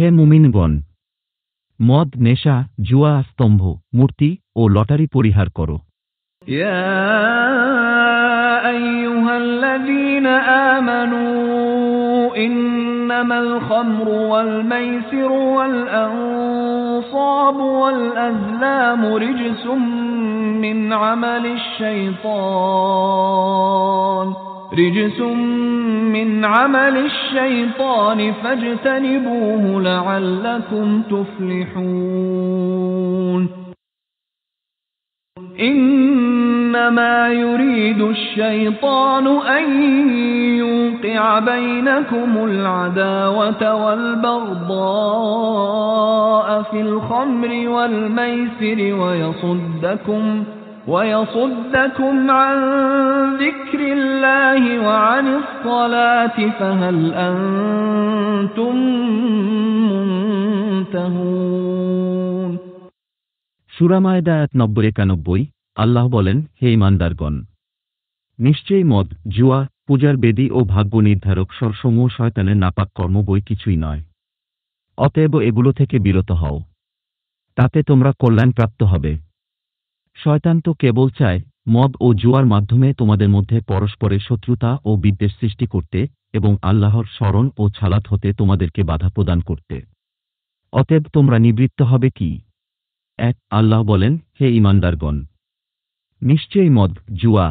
হে মুমিনগণ, মদ, নেশা, জুয়া, স্তম্ভ, মূর্তি ও লটারি পরিহার করো। ইয়া আইয়ুহাল্লাযীনা আমানু ইন্নামাল খামরু ওয়াল মাইসিরু ওয়াল আনসাবু ওয়াল আজলামু রিজসুম মিন আমালিশ শাইতান فاجتنبوه لعلكم تفلحون إنما يريد الشيطان أن يوقع بينكم العداوة والبغضاء في الخمر والميسر ويصدكم عن ذكر الله وعن الصلاة فهل أنتم منتهون। সূরা মায়দা আয়াত 90-91। আল্লাহ বলেন, হে ঈমানদারগণ, নিশ্চয়ই মদ, জুয়া, পূজার বেদী ও ভাগ্য নির্ধারক স্বরসমূহ শয়তানের নাপাক কর্ম বই কিছুই নয়। অতএব এগুলো থেকে বিরত হও, তাতে তোমরা কল্যাণপ্রাপ্ত হবে। শয়তান তো কেবল চায় মদ ও জুয়ার মাধ্যমে তোমাদের মধ্যে পরস্পরের শত্রুতা ও বিদ্বেষ সৃষ্টি করতে এবং আল্লাহর স্মরণ ও ছালাত হতে তোমাদেরকে বাধা প্রদান করতে। অতএব তোমরা নিবৃত্ত হবে কি? 1 আল্লাহ বলেন, হে ঈমানদারগণ, নিশ্চয়ই মদ, জুয়া,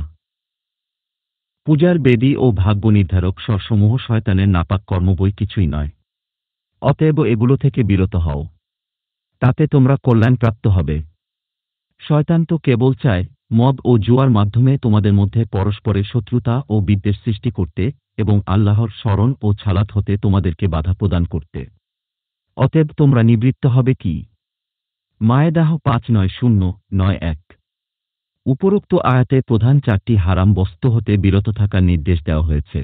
পূজার বেদী ও ভাগ্য নির্ধারক স্বরসমূহ শয়তানের নাপাক কর্ম বই কিছুই নয়। অতএব এগুলো থেকে বিরত হও, তাতে তোমরা কল্যাণপ্রাপ্ত হবে। শয়তান তো কেবল চায় মদ ও জুয়ার মাধ্যমে তোমাদের মধ্যে পরস্পরের শত্রুতা ও বিদ্বেষ সৃষ্টি করতে এবং আল্লাহর স্মরণ ও ছালাত হতে তোমাদেরকে বাধা প্রদান করতে। অতএব তোমরা নিবৃত্ত হবে কি? মায়েদাহ 5:9-0-9-1। উপরোক্ত আয়াতে প্রধান 4টি হারাম বস্তু হতে বিরত থাকার নির্দেশ দেওয়া হয়েছে।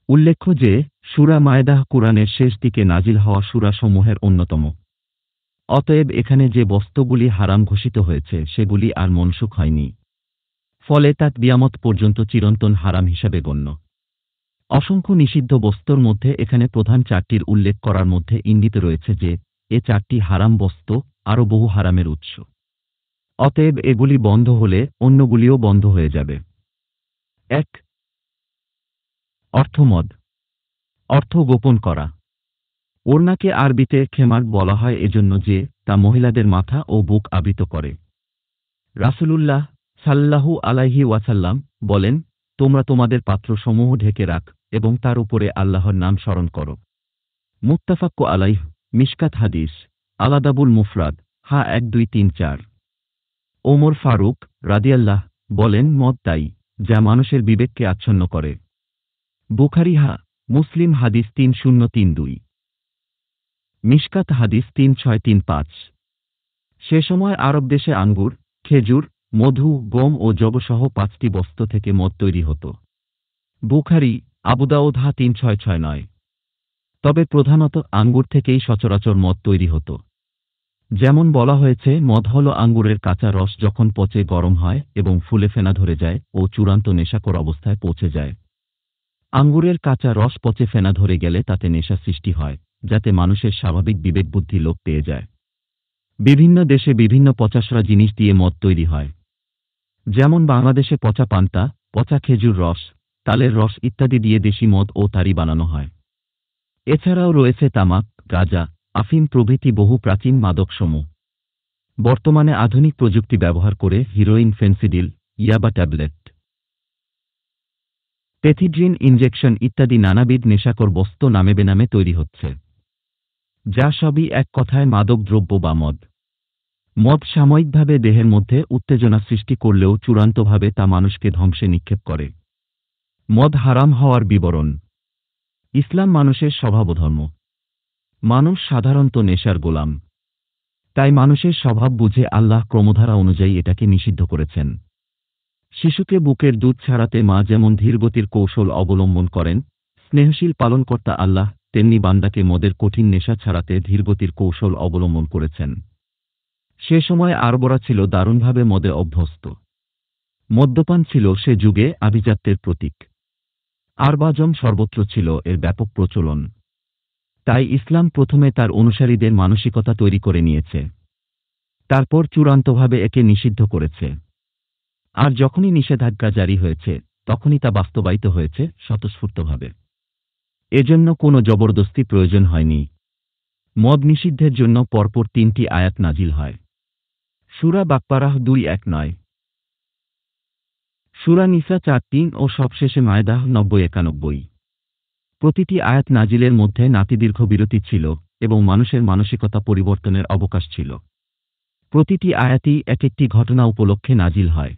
উল্লেখ্য যে সূরা মায়েদাহ কুরআনের শেষ দিকে নাজিল হওয়া সূরাসমূহের অন্যতম। অতএব এখানে যে বস্তুগুলি হারাম ঘোষিত হয়েছে সেগুলি আর মনসুখ হয়নি, ফলে তা কিয়ামত পর্যন্ত চিরন্তন হারাম হিসাবে গণ্য। অসংখ্য নিষিদ্ধ বস্তুর মধ্যে এখানে প্রধান 4টির উল্লেখ করার মধ্যে ইঙ্গিত রয়েছে যে এ 4টি হারাম বস্তু আরও বহু হারামের উৎস। অতএব এগুলি বন্ধ হলে অন্যগুলিও বন্ধ হয়ে যাবে। 1 অর্থমদ। অর্থ গোপন করা। ওড়নাকে আরবিতে খেমার বলা হয় এজন্য যে তা মহিলাদের মাথা ও বুক আবৃত করে। রাসূলুল্লাহ সাল্লাল্লাহু আলাইহি ওয়াসাল্লাম বলেন, তোমরা তোমাদের পাত্রসমূহ ঢেকে রাখ এবং তার উপরে আল্লাহর নাম স্মরণ করো। মুত্তাফাক আলাইহ, মিশকাত হাদিস, আলাদাবুল মুফরাদ, হা 1-2-3-4। ওমর ফারুক রাদিয়াল্লাহ বলেন, মদ তাই যা মানুষের বিবেককে আচ্ছন্ন করে। বুখারী, হা মুসলিম হাদিস 3032। মিশকাত হাদিস 3635। সে সময় আরব দেশে আঙ্গুর, খেজুর, মধু, গম ও যবসহ 5টি বস্তু থেকে মদ তৈরি হতো। বুখারী, আবু দাউদ, হা 3669। তবে প্রধানত আঙ্গুর থেকেই সচরাচর মদ তৈরি হতো। যেমন বলা হয়েছে, মদ হল আঙ্গুরের কাঁচা রস যখন পচে গরম হয় এবং ফুলে ফেনা ধরে যায় ও চূড়ান্ত নেশাকর অবস্থায় পৌঁছে যায়। আঙ্গুরের কাঁচা রস পচে ফেনা ধরে গেলে তাতে নেশা সৃষ্টি হয়, যাতে মানুষের স্বাভাবিক বিবেকবুদ্ধি লোপ পেয়ে যায়। বিভিন্ন দেশে বিভিন্ন পচাসরা জিনিস দিয়ে মদ তৈরি হয়। যেমন বাংলাদেশে পচা পান্তা, পচা খেজুর রস, তালের রস ইত্যাদি দিয়ে দেশি মদ ও তারি বানানো হয়। এছাড়াও রয়েছে তামাক, গাঁজা, আফিম প্রভৃতি বহু প্রাচীন মাদকসমূহ। বর্তমানে আধুনিক প্রযুক্তি ব্যবহার করে হিরোইন, ফেন্সিডিল, ইয়াবা ট্যাবলেট, পেথিড্রিন ইনজেকশন ইত্যাদি নানাবিধ নেশাকর বস্তু নামে বেনামে তৈরি হচ্ছে, যা সবই এক কথায় মাদক দ্রব্য বা মদ। মদ সাময়িকভাবে দেহের মধ্যে উত্তেজনা সৃষ্টি করলেও চূড়ান্তভাবে তা মানুষকে ধ্বংসে নিক্ষেপ করে। মদ হারাম হওয়ার বিবরণ। ইসলাম মানুষের স্বভাবধর্ম। মানুষ সাধারণত নেশার গোলাম, তাই মানুষের স্বভাব বুঝে আল্লাহ ক্রমধারা অনুযায়ী এটাকে নিষিদ্ধ করেছেন। শিশুকে বুকের দুধ ছাড়াতে মা যেমন ধীরগতির কৌশল অবলম্বন করেন, স্নেহশীল পালনকর্তা আল্লাহ তেমনি বান্দাকে মদের কঠিন নেশা ছাড়াতে ধীরগতির কৌশল অবলম্বন করেছেন। সে সময় আরবরা ছিল দারুণভাবে মদে অভ্যস্ত। মদ্যপান ছিল সে যুগে আভিজাত্যের প্রতীক। আরবাজম সর্বত্র ছিল এর ব্যাপক প্রচলন। তাই ইসলাম প্রথমে তার অনুসারীদের মানসিকতা তৈরি করে নিয়েছে, তারপর চূড়ান্তভাবে একে নিষিদ্ধ করেছে। আর যখনই নিষেধাজ্ঞা জারি হয়েছে তখনই তা বাস্তবায়িত হয়েছে স্বতঃস্ফূর্তভাবে। এজন্য কোনো জবরদস্তি প্রয়োজন হয়নি। মদ নিষিদ্ধের জন্য পরপর 3টি আয়াত নাজিল হয়। সূরা বাকরাহ 2:1-9, সূরা নিসা 4:3 ও সবশেষে মায়দা 90-91। প্রতিটি আয়াত নাজিলের মধ্যে নাতিদীর্ঘ বিরতি ছিল এবং মানুষের মানসিকতা পরিবর্তনের অবকাশ ছিল। প্রতিটি আয়াতই এক একটি ঘটনা উপলক্ষে নাজিল হয়,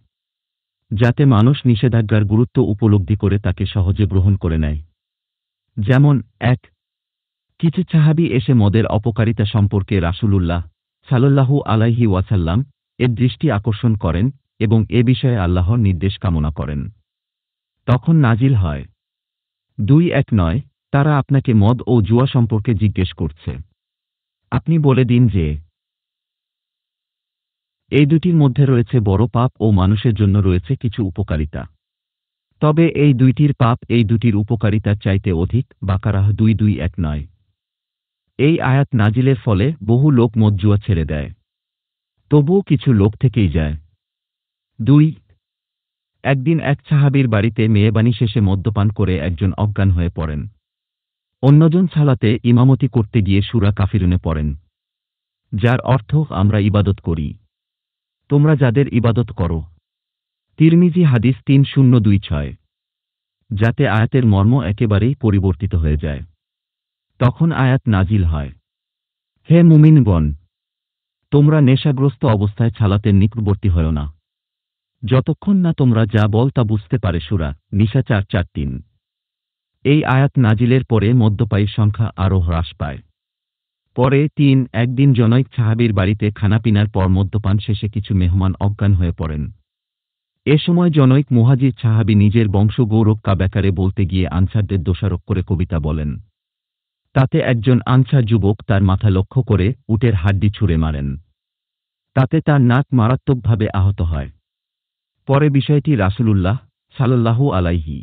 যাতে মানুষ নিষেধাজ্ঞার গুরুত্ব উপলব্ধি করে তাকে সহজে গ্রহণ করে নেয়। যেমন 1, কিছু সাহাবী এসে মদের অপকারিতা সম্পর্কে রাসূলুল্লাহ সাল্লাল্লাহু আলাইহি ওয়াসাল্লাম এর দৃষ্টি আকর্ষণ করেন এবং এ বিষয়ে আল্লাহর নির্দেশ কামনা করেন। তখন নাজিল হয় 2:1-9, তারা আপনাকে মদ ও জুয়া সম্পর্কে জিজ্ঞেস করছে। আপনি বলে দিন যে এই দুটির মধ্যে রয়েছে বড় পাপ ও মানুষের জন্য রয়েছে কিছু উপকারিতা। তবে এই দুইটির পাপ এই দুটির উপকারিতার চাইতে অধিক। বাকারাহ 2:2-1-9। এই আয়াত নাজিলের ফলে বহু লোক মদ জুয়া ছেড়ে দেয়, তবুও কিছু লোক থেকেই যায়। 2, একদিন এক সাহাবীর বাড়িতে মেয়েবানি শেষে মদ্যপান করে একজন অজ্ঞান হয়ে পড়েন। অন্যজন সালাতে ইমামতি করতে গিয়ে সূরা কাফিরুনে পড়েন, যার অর্থ আমরা ইবাদত করি, তোমরা যাদের ইবাদত করো। তিরমিজি হাদিস 3026। যাতে আয়াতের মর্ম একেবারেই পরিবর্তিত হয়ে যায়। তখন আয়াত নাজিল হয়, হে মুমিনগণ, তোমরা নেশাগ্রস্ত অবস্থায় সালাতের নিকটবর্তী হও না, যতক্ষণ না তোমরা যা বল তা বুঝতে পারে। সূরা নিসা 4:3। এই আয়াত নাজিলের পরে মদ্যপায়ীর সংখ্যা আরও হ্রাস পায়। পরে 3, একদিন জনৈক সাহাবীর বাড়িতে খানাপিনার পর মদ্যপান শেষে কিছু মেহমান অজ্ঞান হয়ে পড়েন। এ সময় জনৈক মুহাজির সাহাবী নিজের বংশগৌরব ব্যাপারে বলতে গিয়ে আনসারদের দোষারোপ করে কবিতা বলেন। তাতে একজন আনসার যুবক তার মাথা লক্ষ্য করে উটের হাড্ডি ছুঁড়ে মারেন। তাতে তার নাক মারাত্মকভাবে আহত হয়। পরে বিষয়টি রাসূলুল্লাহ সাল্লাল্লাহু আলাইহি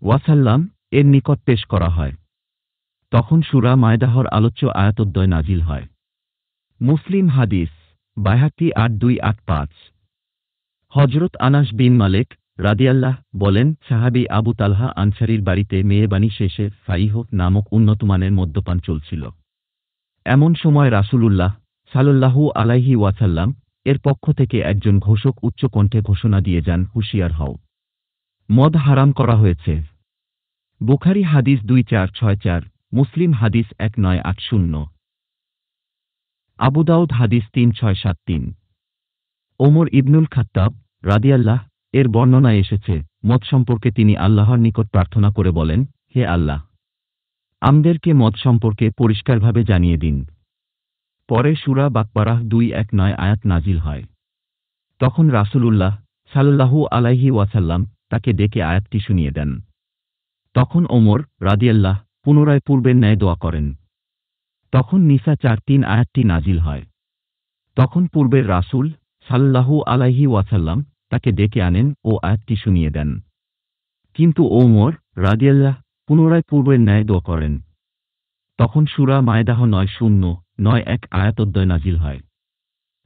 ওয়াসাল্লাম এর নিকট পেশ করা হয়। তখন সূরা মায়দাহর আলোচ্য আয়াতদ্বয় নাজিল হয়। মুসলিম হাদিস বাইহাকী 8285। হযরত আনাস বিন মালিক রাদিয়াল্লাহ বলেন, সাহাবী আবু তালহা আনসারীর বাড়িতে মেয়েবানি শেষে ফাইহ নামক উন্নতমানের মদ্যপান চলছিল। এমন সময় রাসূলুল্লাহ সাল্লাল্লাহু আলাইহি ওয়াসাল্লাম এর পক্ষ থেকে একজন ঘোষক উচ্চকণ্ঠে ঘোষণা দিয়ে যান, হুঁশিয়ার হও, মদ হারাম করা হয়েছে। বুখারী হাদিস 2464, মুসলিম হাদিস 1980, আবু দাউদ হাদিস 3673। ওমর ইবনুল খাত্তাব রাদিয়াল্লাহ এর বর্ণনায় এসেছে, মদ সম্পর্কে তিনি আল্লাহর নিকট প্রার্থনা করে বলেন, হে আল্লাহ, আমাদেরকে মদ সম্পর্কে পরিষ্কারভাবে জানিয়ে দিন। পরে সূরা বাকরাহ 2:1-9 আয়াত নাজিল হয়। তখন রাসূলুল্লাহ সাল্লাল্লাহু আলাইহি ওয়াসাল্লাম তাকে ডেকে আয়াতটি শুনিয়ে দেন। তখন ওমর রাদিয়াল্লাহ পুনরায় পূর্বের ন্যায় দোয়া করেন। তখন নিসা 4:3 আয়াতটি নাজিল হয়। তখন পূর্বের রাসূল সাল্লাল্লাহু আলাইহি ওয়াসাল্লাম তাকে ডেকে আনেন ও আয়াতটি শুনিয়ে দেন। কিন্তু ওমর রাদিয়াল্লাহ পুনরায় পূর্বের ন্যায় দোয়া করেন। তখন সূরা মায়দাহ 9:0-9:1 আয়াতদ্বয় নাজিল হয়।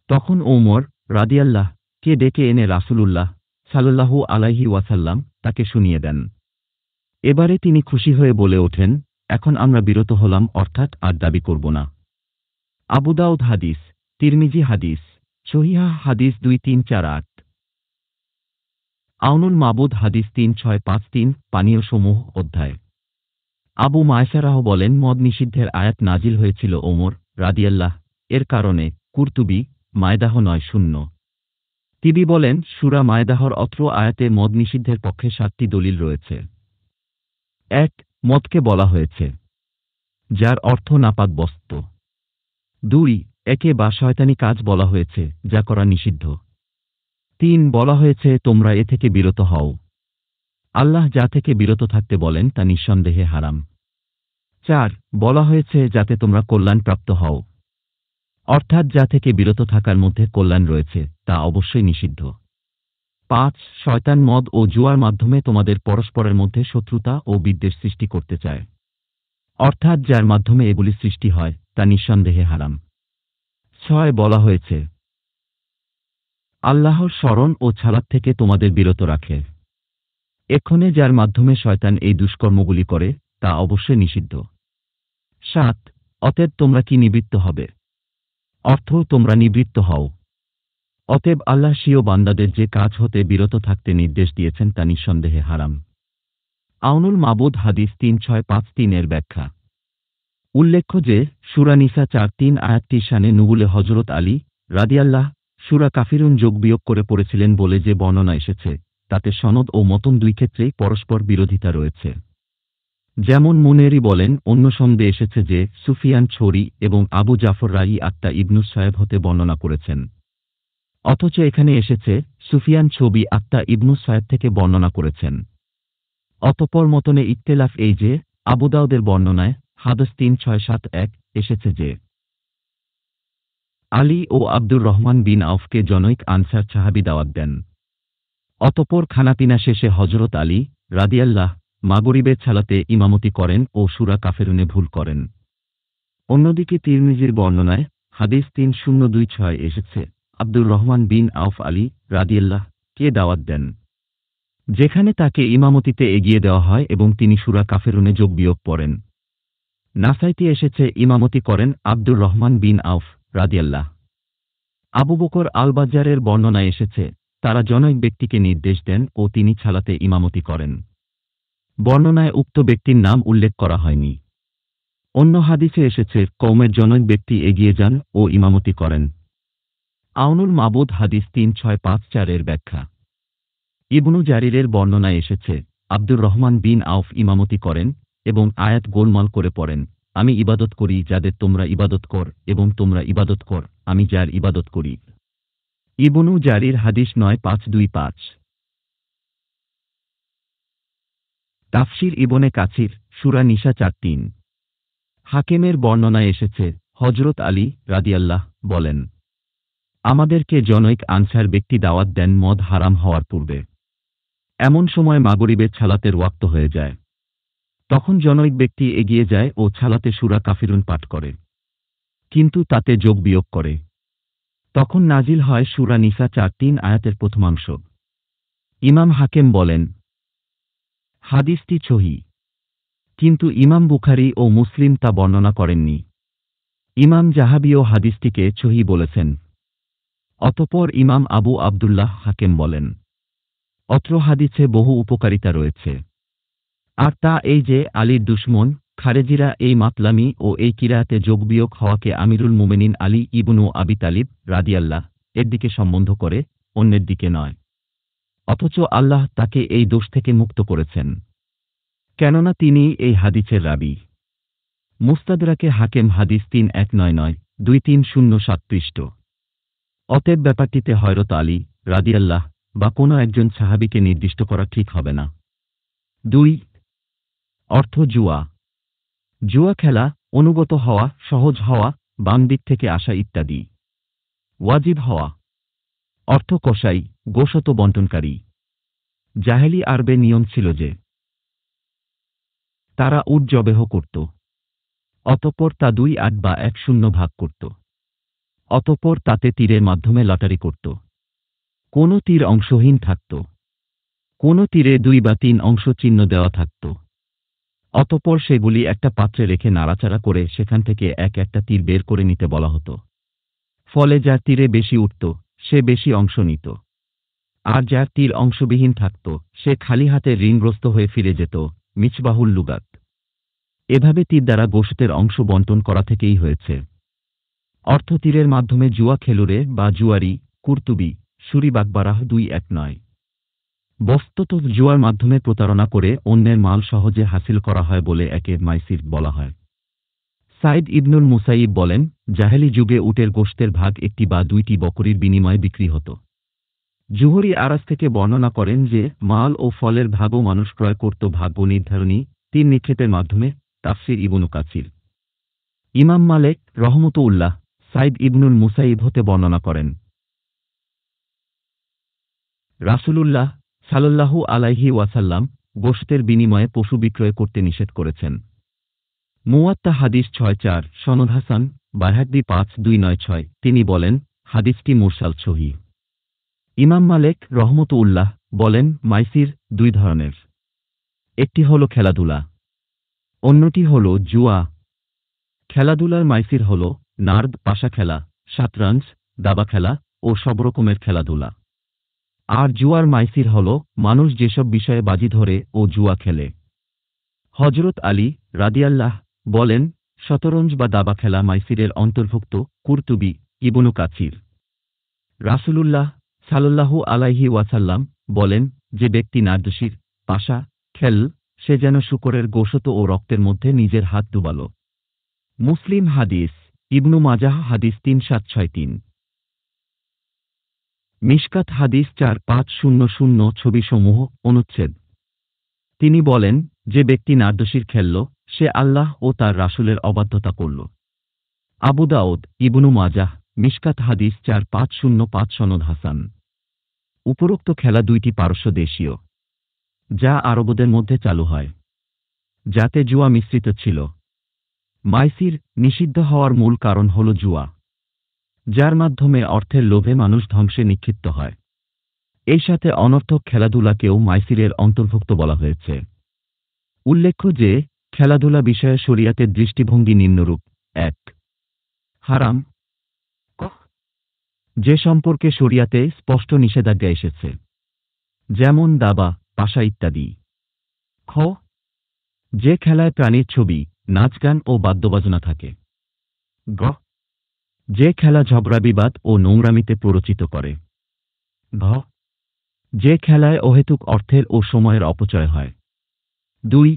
তখন ওমর রাদিয়াল্লাহ কে ডেকে এনে রাসূলুল্লাহ সাল্লাল্লাহু আলাইহি ওয়াসাল্লাম তাকে শুনিয়ে দেন। এবারে তিনি খুশি হয়ে বলে ওঠেন, এখন আমরা বিরত হলাম, অর্থাৎ আর দাবি করব না। আবু দাউদ হাদিস, তিরমিজি হাদিস, সহিহ হাদিস 2348। আউনুল মাবুদ হাদিস 3653, পানীয় সমূহ অধ্যায়। আবু মায়সারাহ বলেন, মদ নিষিদ্ধের আয়াত নাজিল হয়েছিল ওমর রাদিয়াল্লাহ এর কারণে। কুরতুবী মায়দাহ 9:0। তিনি বলেন, সূরা মায়দাহর অত্র আয়াতে মদ নিষিদ্ধের পক্ষে 7টি দলিল রয়েছে। 1, মদকে বলা হয়েছে যার অর্থ নাপাক বস্তু। 2, একে বা শয়তানি কাজ বলা হয়েছে যা করা নিষিদ্ধ। 3, বলা হয়েছে তোমরা এ থেকে বিরত হও। আল্লাহ যা থেকে বিরত থাকতে বলেন তা নিঃসন্দেহে হারাম। 4, বলা হয়েছে যাতে তোমরা কল্যাণপ্রাপ্ত হও, অর্থাৎ যা থেকে বিরত থাকার মধ্যে কল্যাণ রয়েছে তা অবশ্যই নিষিদ্ধ। 5, শয়তান মদ ও জুয়ার মাধ্যমে তোমাদের পরস্পরের মধ্যে শত্রুতা ও বিদ্বেষ সৃষ্টি করতে চায়, অর্থাৎ যার মাধ্যমে এগুলি সৃষ্টি হয় তা নিঃসন্দেহে হারাম। 6 বলা হয়েছে, আল্লাহর স্মরণ ও ছালাত থেকে তোমাদের বিরত রাখে। এক্ষণে যার মাধ্যমে শয়তান এই দুষ্কর্মগুলি করে তা অবশ্যই নিষিদ্ধ। 7 অতএব তোমরা কি নিবৃত্ত হবে? অর্থ তোমরা নিবৃত্ত হও। অতএব আল্লাহ স্বীয় বান্দাদের যে কাজ হতে বিরত থাকতে নির্দেশ দিয়েছেন তা নিঃসন্দেহে হারাম। আউনুল মাবুদ হাদিস 3653 এর ব্যাখ্যা। উল্লেখ্য যে সূরা নিসা 4-3 আয়াতটির শানে নুবুলে হযরত আলী রাদিয়াল্লাহ সূরা কাফিরুন যোগ বিয়োগ করে পড়েছিলেন বলে যে বর্ণনা এসেছে তাতে সনদ ও মতন দুই ক্ষেত্রেই পরস্পর বিরোধিতা রয়েছে। যেমন মুনেরি বলেন, অন্য সনদে এসেছে যে সুফিয়ান ছোরি এবং আবু জাফর রাই আত্মা ইবনুস সায়েব হতে বর্ণনা করেছেন। অথচ এখানে এসেছে সুফিয়ান ছবি আত্মা ইবনুস সায়েব থেকে বর্ণনা করেছেন। অতঃপর মতনে ইখতিলাফ এই যে আবু দাউদের বর্ণনায় হাদিস 3671 এসেছে যে আলী ও আব্দুর রহমান বিন আউফকে জনৈক আনসার সাহাবী দাওয়াত দেন। অতঃপর খানাপিনা শেষে হযরত আলী রাদিয়াল্লাহ মাগরিবের ছালাতে ইমামতি করেন ও সূরা কাফিরুনে ভুল করেন। অন্যদিকে তিরমিজির বর্ণনায় হাদিস 3026 এসেছে আব্দুর রহমান বিন আউফ আলী রাদিয়াল্লাহ কে দাওয়াত দেন, যেখানে তাকে ইমামতিতে এগিয়ে দেওয়া হয় এবং তিনি সূরা কাফিরুনে যোগ বিয়োগ পড়েন। নাসাইতে এসেছে ইমামতি করেন আব্দুর রহমান বিন আউফ রাদিয়াল্লাহ। আবু বকর আল বাজ্জারের বর্ণনায় এসেছে তারা জনৈক ব্যক্তিকে নির্দেশ দেন ও তিনি ছালাতে ইমামতি করেন। বর্ণনায় উক্ত ব্যক্তির নাম উল্লেখ করা হয়নি। অন্য হাদিসে এসেছে কওমের জনৈক ব্যক্তি এগিয়ে যান ও ইমামতি করেন। আউনুল মাবুদ হাদিস 3654 এর ব্যাখ্যা। ইবনু জারিরের বর্ণনায় এসেছে আব্দুর রহমান বিন আউফ ইমামতি করেন এবং আয়াত গোলমাল করে পড়েন, আমি ইবাদত করি যাদের তোমরা ইবাদত কর এবং তোমরা ইবাদত কর আমি যার ইবাদত করি। ইবনু জারির হাদিস 9525। তাফসির ইবনে কাছির সূরা নিসা 4-3। হাকিমের বর্ণনায় এসেছে হযরত আলী রাদিয়াল্লাহ বলেন, আমাদেরকে জনৈক আনসার ব্যক্তি দাওয়াত দেন মদ হারাম হওয়ার পূর্বে। এমন সময় মাগরিবের ছালাতের ওয়াক্ত হয়ে যায়। তখন জনৈক ব্যক্তি এগিয়ে যায় ও ছালাতে সূরা কাফিরুন পাঠ করে, কিন্তু তাতে যোগ বিয়োগ করে। তখন নাজিল হয় সূরা নিসা 4-3 আয়াতের প্রথমাংশ। ইমাম হাকিম বলেন, হাদিসটি সহিহ, কিন্তু ইমাম বুখারী ও মুসলিম তা বর্ণনা করেননি। ইমাম জাহাবিও হাদিসটিকে সহিহ বলেছেন। অতঃপর ইমাম আবু আব্দুল্লাহ হাকিম বলেন, অত্র হাদিসে বহু উপকারিতা রয়েছে। আর তা এই যে আলীর দুশমন খারেজিরা এই মাতলামি ও এই কিরাতে যোগ বিয়োগ হওয়াকে আমিরুল মুমিনিন আলী ইবনু আবি তালিব রাদিয়াল্লাহ এর দিকে সম্বন্ধ করে, অন্যের দিকে নয়। অথচ আল্লাহ তাকে এই দোষ থেকে মুক্ত করেছেন, কেননা তিনি এই হাদিসের রাবী। মুস্তাদরাকে হাকিম হাদিস 3199 23007 পৃষ্ঠ। অতএব ব্যাপারটিতে হযরত আলী রাদিয়াল্লাহ বা কোনো একজন সাহাবীকে নির্দিষ্ট করা ঠিক হবে না। 2 অর্থ জুয়া। জুয়া খেলা, অনুগত হওয়া, সহজ হওয়া, বাম দিক থেকে আসা ইত্যাদি। ওয়াজিব হওয়া অর্থ কসাই, গোশত বন্টনকারী। জাহেলি আরবে নিয়ম ছিল যে তারা উট জবেহ করত, অতঃপর তা 2-8 বা 1-0 ভাগ করত। অতঃপর তাতে তীরের মাধ্যমে লটারি করত। কোন তীর অংশহীন থাকত, কোন তীরে 2 বা 3 অংশ চিহ্ন দেওয়া থাকত। অতঃপর সেগুলি একটা পাত্রে রেখে নাড়াচাড়া করে সেখান থেকে একটা তীর বের করে নিতে বলা হতো। ফলে যার তীরে বেশি উঠত সে বেশি অংশ নিত, আর যার তীর অংশবিহীন থাকত সে খালি হাতে ঋণগ্রস্ত হয়ে ফিরে যেত। মিছবাহুল লুগাত। এভাবে তীর দ্বারা গোশতের অংশ বন্টন করা থেকেই হয়েছে। অর্থ তীরের মাধ্যমে জুয়া খেলুরে বা জুয়ারি, কুর্তুবি, সুরি বাগবারাহ 2-1 বস্তুত জুয়ার মাধ্যমে প্রতারণা করে অন্যের মাল সহজে হাসিল করা হয় বলে একে মাইসির বলা হয়। সাইদ ইবনুল মুসাইব বলেন, জাহেলি যুগে উটের গোশতের ভাগ 1টি বা 2টি বকরির বিনিময়ে বিক্রি হতো। জুহরি আরাস থেকে বর্ণনা করেন যে মাল ও ফলের ভাগও মানুষ ক্রয় করত ভাগ্য নির্ধারণী 3 নিক্ষেপের মাধ্যমে। তাফসির ইবনু কাসির। ইমাম মালেক রহমতুল্লাহ সাইদ ইবনুল মুসাইব হতে বর্ণনা করেন, রাসূলুল্লাহ সাল্লাল্লাহু আলাইহি ওয়াসাল্লাম গোশতের বিনিময়ে পশু বিক্রয় করতে নিষেধ করেছেন। মুওয়াত্তা হাদিস ৬-৪ সনদ হাসান বাইহাকী ৫-২৯৬ তিনি বলেন হাদিসটি মুরসাল সহিহ। ইমাম মালেক রহমতুল্লাহ বলেন মাইসির দুই ধরনের, একটি হল খেলাধুলা, অন্যটি হল জুয়া। খেলাধুলার মাইসির হল নার্দ, পাশা খেলা, শাতরাঞ্জ, দাবা খেলা ও সব রকমের খেলাধুলা। আর জুয়ার মাইসির হল মানুষ যেসব বিষয়ে বাজি ধরে ও জুয়া খেলে। হজরত আলী রাদিয়াল্লাহ বলেন শতরঞ্জ বা দাবা খেলা মাইসিরের অন্তর্ভুক্ত। কুরতুবী, ইবনু কাসির। রাসূলুল্লাহ সাল্লাল্লাহু আলাইহি ওয়াসাল্লাম বলেন যে ব্যক্তি নার্দশির পাশা খেল সে যেন শূকরের গোশত ও রক্তের মধ্যে নিজের হাত ডুবাল। মুসলিম হাদিস, ইবনু মাজাহ হাদিস ৩৭৬৩। মিশকাত হাদিস ৪৫০০ ছবিসমূহ অনুচ্ছেদ। তিনি বলেন যে ব্যক্তি নার্দশির খেলল সে আল্লাহ ও তার রাসূলের অবাধ্যতা করল। আবু দাউদ, ইবনু মাজাহ, মিশকাত হাদিস ৪৫০৫ সনদ হাসান। উপরোক্ত খেলা দুইটি পারস্য দেশীয়, যা আরবদের মধ্যে চালু হয়, যাতে জুয়া মিশ্রিত ছিল। মাইসির নিষিদ্ধ হওয়ার মূল কারণ হল জুয়া, যার মাধ্যমে অর্থের লোভে মানুষ ধ্বংসে নিক্ষিপ্ত হয়। এই সাথে অনর্থক খেলাধুলাকেও মাইসিরের অন্তর্ভুক্ত বলা হয়েছে। উল্লেখ্য যে খেলাধুলা বিষয়ে শরিয়াতের দৃষ্টিভঙ্গি নিম্নরূপ: ১. হারাম, যে সম্পর্কে শরিয়াতে স্পষ্ট নিষেধাজ্ঞা এসেছে, যেমন দাবা, পাশা ইত্যাদি। খ. যে খেলায় প্রাণীর ছবি, নাচ গান ও বাদ্যবাজনা থাকে। গ. যে খেলা ঝগড়া বিবাদ ও নোংরামিতে প্ররোচিত করে। ঘ. যে খেলায় অহেতুক অর্থের ও সময়ের অপচয় হয়। ২.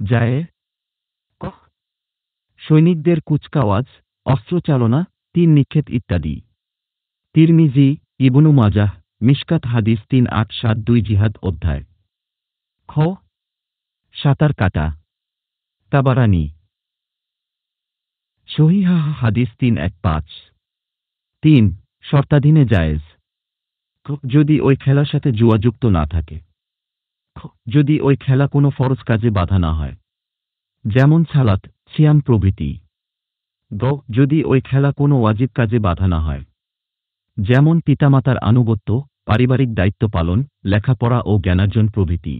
যায় ক. সৈনিকদের কুচকাওয়াজ, অস্ত্রচালনা, তীর নিক্ষেপ ইত্যাদি। তিরমিজি, ইবনু মাজাহ, মিশকাত হাদিস ৩৮৭২ জিহাদ অধ্যায়। খ. সাঁতার কাটা, তাবারানী। সহিহ হাদিস ৩১৫। ৩. শর্তাধীনে জায়েজ, যদি ওই খেলার সাথে জুয়া যুক্ত না থাকে। খ. যদি ওই খেলা কোনো ফরজ কাজে বাধা না হয়, যেমন সালাত, সিয়াম প্রভৃতি। গ. যদি ওই খেলা কোনো ওয়াজিব কাজে বাধা না হয়, যেমন পিতামাতার আনুগত্য, পারিবারিক দায়িত্ব পালন, লেখাপড়া ও জ্ঞানার্জন প্রভৃতি।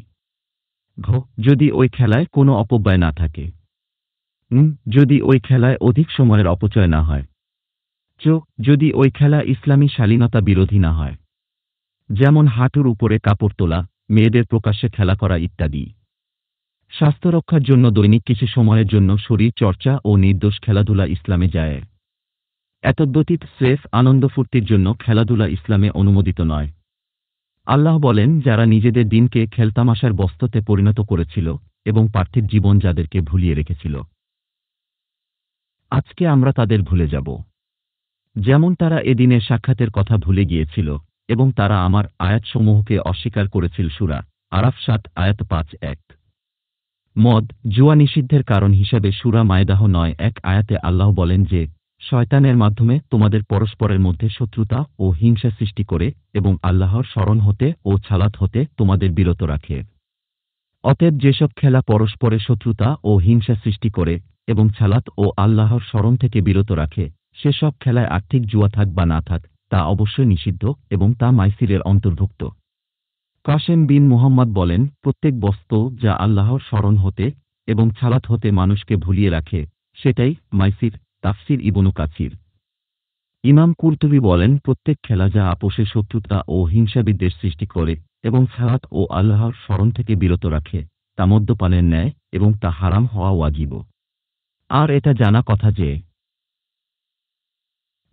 ঘ. যদি ওই খেলায় কোনো অপব্যয় না থাকে। যদি ওই খেলায় অধিক সময়ের অপচয় না হয়। চ. যদি ওই খেলা ইসলামী শালীনতা বিরোধী না হয়, যেমন হাঁটুর উপরে কাপড় তোলা, মেয়েদের প্রকাশ্যে খেলা করা ইত্যাদি। স্বাস্থ্য রক্ষার জন্য দৈনিক কিছু সময়ের জন্য শরীর চর্চা ও নির্দোষ খেলাধুলা ইসলামে যায়। এতদ্ব্যতীত স্রেফ আনন্দ ফুর্তির জন্য খেলাধুলা ইসলামে অনুমোদিত নয়। আল্লাহ বলেন যারা নিজেদের দিনকে খেলতামাশার বস্তুতে পরিণত করেছিল এবং পার্থিব জীবন যাদেরকে ভুলিয়ে রেখেছিল, আজকে আমরা তাদের ভুলে যাব, যেমন তারা এদিনের সাক্ষাতের কথা ভুলে গিয়েছিল এবং তারা আমার আয়াতসমূহকে অস্বীকার করেছিল। সূরা আরাফ ৭ আয়াত ৫-১। মদ, জুয়া নিষিদ্ধের কারণ হিসাবে সূরা মায়দাহ ৯-১ আয়াতে আল্লাহ বলেন যে শয়তানের মাধ্যমে তোমাদের পরস্পরের মধ্যে শত্রুতা ও হিংসা সৃষ্টি করে এবং আল্লাহর স্মরণ হতে ও ছালাত হতে তোমাদের বিরত রাখে। অতএব যেসব খেলা পরস্পরে শত্রুতা ও হিংসা সৃষ্টি করে এবং ছালাত ও আল্লাহর স্মরণ থেকে বিরত রাখে, সেসব খেলায় আর্থিক জুয়া থাক বা না থাক, তা অবশ্যই নিষিদ্ধ এবং তা মাইসিরের অন্তর্ভুক্ত। কাসেম বিন মুহাম্মদ বলেন, প্রত্যেক বস্তু যা আল্লাহর স্মরণ হতে এবং ছালাত হতে মানুষকে ভুলিয়ে রাখে, সেটাই মাইসির। তাফসির ইবনু কাসির। ইমাম কুরতুবী বলেন, প্রত্যেক খেলা যা আপোষে শত্রুতা ও হিংসাবিদ্বেষ সৃষ্টি করে এবং ছালাত ও আল্লাহর স্মরণ থেকে বিরত রাখে, তা মদ্যপানের ন্যায় এবং তা হারাম হওয়া ওয়াজিব। আর এটা জানা কথা যে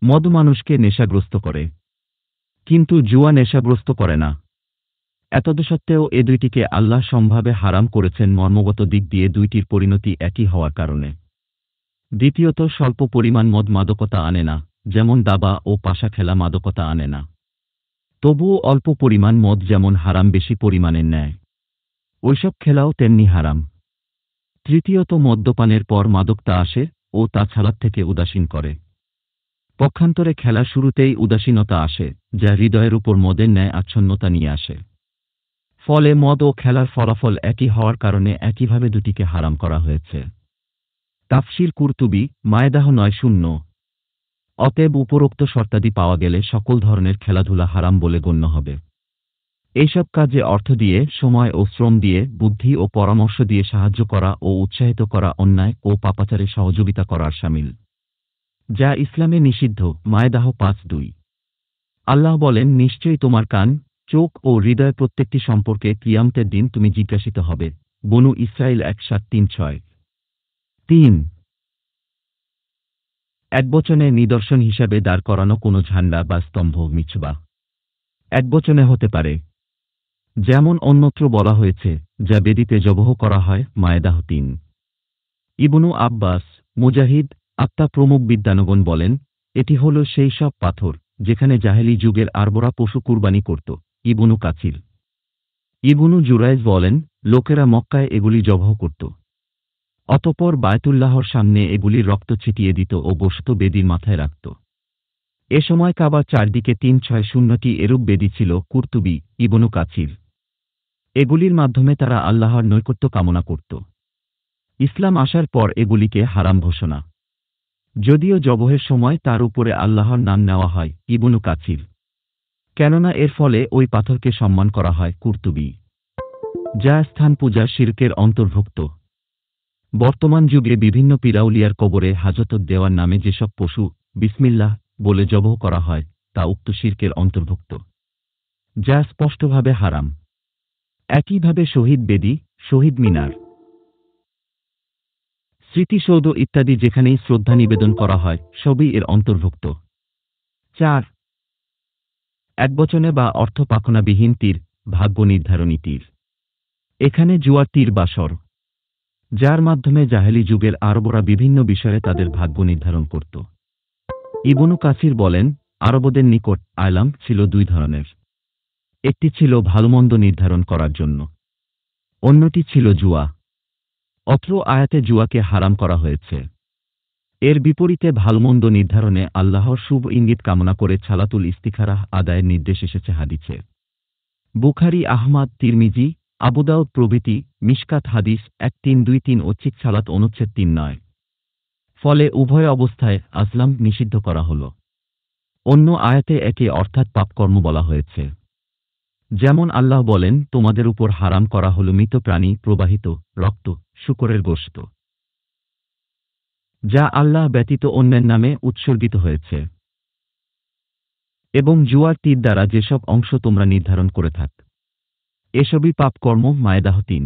মদ মানুষকে নেশাগ্রস্ত করে, কিন্তু জুয়া নেশাগ্রস্ত করে না। এতদসত্ত্বেও এ দুইটিকে আল্লাহ সম্ভাবে হারাম করেছেন মর্মগত দিক দিয়ে দুইটির পরিণতি একই হওয়ার কারণে। দ্বিতীয়ত, স্বল্প পরিমাণ মদ মাদকতা আনে না, যেমন দাবা ও পাশা খেলা মাদকতা আনে না। তবুও অল্প পরিমাণ মদ যেমন হারাম বেশি পরিমাণের ন্যায়, ওইসব খেলাও তেমনি হারাম। তৃতীয়ত, মদ্যপানের পর মাদকতা আসে ও তা ছালাত থেকে উদাসীন করে। পক্ষান্তরে খেলা শুরুতেই উদাসীনতা আসে, যা হৃদয়ের উপর মদের ন্যায় আচ্ছন্নতা নিয়ে আসে। ফলে মদ ও খেলার ফলাফল একই হওয়ার কারণে একইভাবে দুটিকে হারাম করা হয়েছে। তাফসির কুরতুবী, মায়দাহ 9:0। অতএব উপরোক্ত শর্তাদি পাওয়া গেলে সকল ধরনের খেলাধুলা হারাম বলে গণ্য হবে। এইসব কাজে অর্থ দিয়ে, সময় ও শ্রম দিয়ে, বুদ্ধি ও পরামর্শ দিয়ে সাহায্য করা ও উৎসাহিত করা অন্যায় ও পাপাচারে সহযোগিতা করার শামিল, যা ইসলামে নিষিদ্ধ। মায়দাহ 5:2। আল্লাহ বলেন, নিশ্চয়ই তোমার কান, চোখ ও হৃদয় প্রত্যেকটি সম্পর্কে কিয়ামতের দিন তুমি জিজ্ঞাসিত হবে। বনু ইসরাইল 1:7-3-6। 3। একবচনে নিদর্শন হিসাবে দাঁড় করানো কোনো ঝান্ডা বা স্তম্ভ মিছবা একবচনে হতে পারে, যেমন অন্যত্র বলা হয়েছে, যা বেদিতে জবহ করা হয়। মায়দাহ 3। ইবনু আব্বাস, মুজাহিদ, আত্মা প্রমুখ বিদ্বানগণ বলেন, এটি হল সেই সব পাথর যেখানে জাহেলি যুগের আরবরা পশু কুরবানি করত। ইবনু কাছির। ইবনু জুরাইজ বলেন, লোকেরা মক্কায় এগুলি জবহ করত। অতঃপর বায়তুল্লাহর সামনে এগুলির রক্ত ছিটিয়ে দিত ও বসত বেদির মাথায় রাখত। এ সময় কাবার চারদিকে 360টি এরূপ বেদি ছিল। কুরতুবী, ইবনু কাছির। এগুলির মাধ্যমে তারা আল্লাহর নৈকট্য কামনা করত। ইসলাম আসার পর এগুলিকে হারাম ঘোষণা, যদিও জবহের সময় তার উপরে আল্লাহর নাম নেওয়া হয়। ইবনু কাছির। কেননা এর ফলে ওই পাথরকে সম্মান করা হয়। কুরতুবী। যা স্থান পূজা শিরকের অন্তর্ভুক্ত। বর্তমান যুগে বিভিন্ন পীরাউলিয়ার কবরে হাজত দেওয়ার নামে যেসব পশু বিসমিল্লাহ বলে জবহ করা হয়, তা উক্ত শিরকের অন্তর্ভুক্ত, যা স্পষ্টভাবে হারাম। একইভাবে শহীদ বেদি, শহীদ মিনার, স্মৃতিসৌধ ইত্যাদি যেখানেই শ্রদ্ধা নিবেদন করা হয়, সবই এর অন্তর্ভুক্ত। 4। একবচনে বা অর্থপাখনাবিহীন তীর, ভাগ্য নির্ধারণী তীর। এখানে জুয়ার তীর বাসর, যার মাধ্যমে জাহেলি যুগের আরবরা বিভিন্ন বিষয়ে তাদের ভাগ্য নির্ধারণ করত। ইবনু কাসির বলেন, আরবদের নিকট আয়লাম ছিল দুই ধরনের। একটি ছিল ভালোমন্দ নির্ধারণ করার জন্য, অন্যটি ছিল জুয়া। অত্র আয়াতে জুয়াকে হারাম করা হয়েছে। এর বিপরীতে ভালোমন্দ নির্ধারণে আল্লাহর শুভ ইঙ্গিত কামনা করে ছালাতুল ইস্তিখারাহ আদায়ের নির্দেশ এসেছে হাদিসে। বুখারী, আহমাদ, তিরমিজি, আবু দাউদ প্রভৃতি মিশকাত হাদিস 1323 ও চিক ছালাত অনুচ্ছেদ 3-9। ফলে উভয় অবস্থায় আজলাম নিষিদ্ধ করা হল। অন্য আয়াতে একে অর্থাৎ পাপকর্ম বলা হয়েছে। যেমন আল্লাহ বলেন, তোমাদের উপর হারাম করা হল মৃত প্রাণী প্রবাহিত রক্ত, শূকরের গোশত, যা আল্লাহ ব্যতীত অন্যের নামে উৎসর্গিত হয়েছে, এবং জুয়ার তীর দ্বারা যেসব অংশ তোমরা নির্ধারণ করে থাক, এসবই পাপকর্ম। মায়দাহ 3।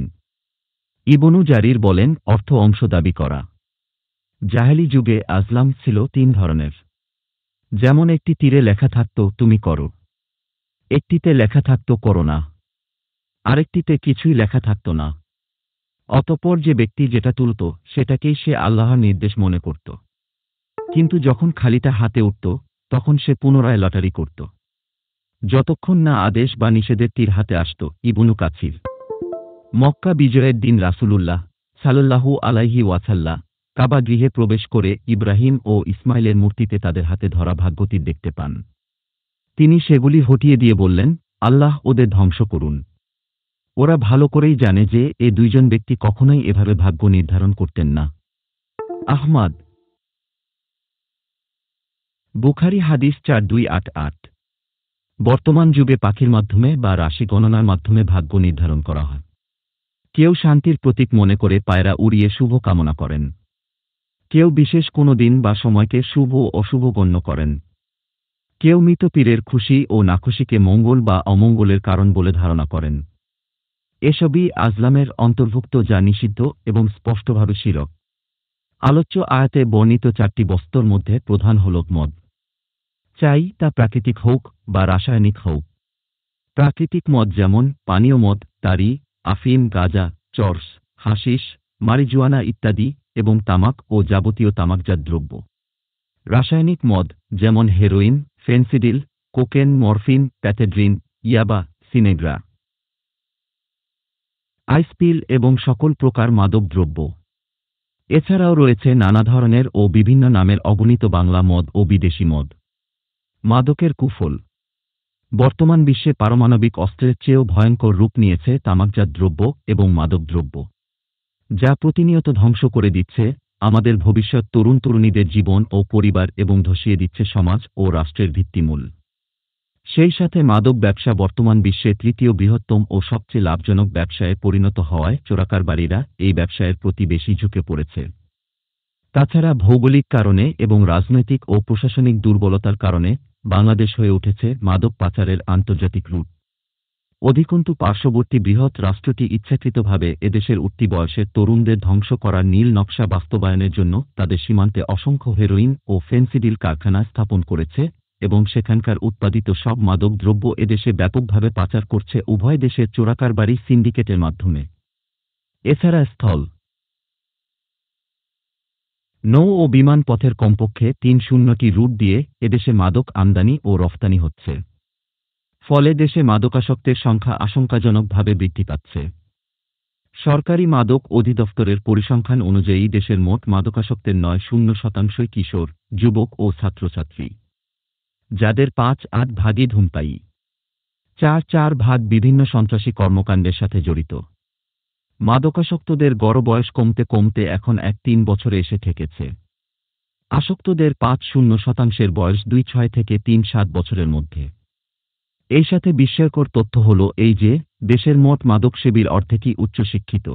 ইবনু জারির বলেন, অর্থ অংশ দাবি করা। জাহেলি যুগে আজলাম ছিল 3 ধরনের। যেমন একটি তীরে লেখা থাকত তুমি করো, একটিতে লেখা থাকত করো না, আরেকটিতে কিছুই লেখা থাকত না। অতঃপর যে ব্যক্তি যেটা তুলত সেটাকেই সে আল্লাহর নির্দেশ মনে করত, কিন্তু যখন খালিটা হাতে উঠত তখন সে পুনরায় লটারি করত, যতক্ষণ না আদেশ বা নিষেধের তীর হাতে আসত। ইবনু কাছির। মক্কা বিজয়ের দিন রাসূলুল্লাহ সাল্লাল্লাহু আলাইহি ওয়াসাল্লাম কাবা গৃহে প্রবেশ করে ইব্রাহিম ও ইসমাইলের মূর্তিতে তাদের হাতে ধরা ভাগ্যতীর দেখতে পান। তিনি সেগুলি হটিয়ে দিয়ে বললেন, আল্লাহ ওদের ধ্বংস করুন। ওরা ভালো করেই জানে যে এ দুইজন ব্যক্তি কখনোই এভাবে ভাগ্য নির্ধারণ করতেন না। আহমাদ। বুখারী হাদিস 4288। বর্তমান যুগে পাখির মাধ্যমে বা রাশি গণনার মাধ্যমে ভাগ্য নির্ধারণ করা হয়। কেউ শান্তির প্রতীক মনে করে পায়রা উড়িয়ে শুভ কামনা করেন। কেউ বিশেষ কোনো দিন বা সময়কে শুভ ও অশুভ গণ্য করেন। কেউ মৃত পীরের খুশি ও নাখুশিকে মঙ্গল বা অমঙ্গলের কারণ বলে ধারণা করেন। এসবই আজলামের অন্তর্ভুক্ত, যা নিষিদ্ধ এবং স্পষ্টভাবে শিরক। আলোচ্য আয়াতে বর্ণিত 4টি বস্তুর মধ্যে প্রধান হল মদ। চাই তা প্রাকৃতিক হোক বা রাসায়নিক হোক। প্রাকৃতিক মদ যেমন পানীয় মদ, তারি, আফিম, গাঁজা, চর্স, হাশিশ, মারিজুয়ানা ইত্যাদি, এবং তামাক ও যাবতীয় তামাকজাত দ্রব্য। রাসায়নিক মদ যেমন heroin, Phensedyl, cocaine, morphine, pethidine, ইয়াবা, সিনেগ্রা, আইসপিল এবং সকল প্রকার মাদক দ্রব্য। এছাড়াও রয়েছে নানা ধরনের ও বিভিন্ন নামের অগণিত বাংলা মদ ও বিদেশি মদ। মাদকের কুফল। বর্তমান বিশ্বে পারমাণবিক অস্ত্রের চেয়েও ভয়ঙ্কর রূপ নিয়েছে তামাকজাত দ্রব্য এবং মাদক দ্রব্য, যা প্রতিনিয়ত ধ্বংস করে দিচ্ছে আমাদের ভবিষ্যৎ তরুণ-তরুণীদের জীবন ও পরিবার এবং ধসিয়ে দিচ্ছে সমাজ ও রাষ্ট্রের ভিত্তিমূল। সেই সাথে মাদক ব্যবসা বর্তমান বিশ্বে তৃতীয় বৃহত্তম ও সবচেয়ে লাভজনক ব্যবসায়ে পরিণত হওয়ায় চোরাকারবারিরা এই ব্যবসায়ের প্রতি বেশি ঝুঁকে পড়েছে। তাছাড়া ভৌগোলিক কারণে এবং রাজনৈতিক ও প্রশাসনিক দুর্বলতার কারণে বাংলাদেশ হয়ে উঠেছে মাদক পাচারের আন্তর্জাতিক রুট। অধিকন্তু পার্শ্ববর্তী বৃহৎ রাষ্ট্রটি ইচ্ছাকৃতভাবে এদেশের উঠতি বয়সের তরুণদের ধ্বংস করার নীল নকশা বাস্তবায়নের জন্য তাদের সীমান্তে অসংখ্য হেরোইন ও ফেন্সিডিল কারখানা স্থাপন করেছে এবং সেখানকার উৎপাদিত সব মাদক দ্রব্য এদেশে ব্যাপকভাবে পাচার করছে উভয় দেশের চোরাকারবারি সিন্ডিকেটের মাধ্যমে। এছাড়া স্থল, নৌ ও বিমান পথের কমপক্ষে ৩০টি রুট দিয়ে এদেশে মাদক আমদানি ও রফতানি হচ্ছে। ফলে দেশে মাদকাসক্তের সংখ্যা আশঙ্কাজনকভাবে বৃদ্ধি পাচ্ছে। সরকারি মাদক অধিদপ্তরের পরিসংখ্যান অনুযায়ী দেশের মোট মাদকাসক্তের ৯-০% কিশোর, যুবক ও ছাত্রছাত্রী, যাদের ৫-৮ ভাগই ধূমপায়ী। ৪ ভাগ বিভিন্ন সন্ত্রাসী কর্মকাণ্ডের সাথে জড়িত। মাদকাসক্তদের গড় বয়স কমতে কমতে এখন ১-৩ বছরে এসে ঠেকেছে। আসক্তদের ৫-০% বয়স ২-৬ থেকে ৩-৭ বছরের মধ্যে। এই সাথে বিস্ময়কর তথ্য হল এই যে দেশের মোট মাদকসেবীর অর্ধেকই উচ্চশিক্ষিত।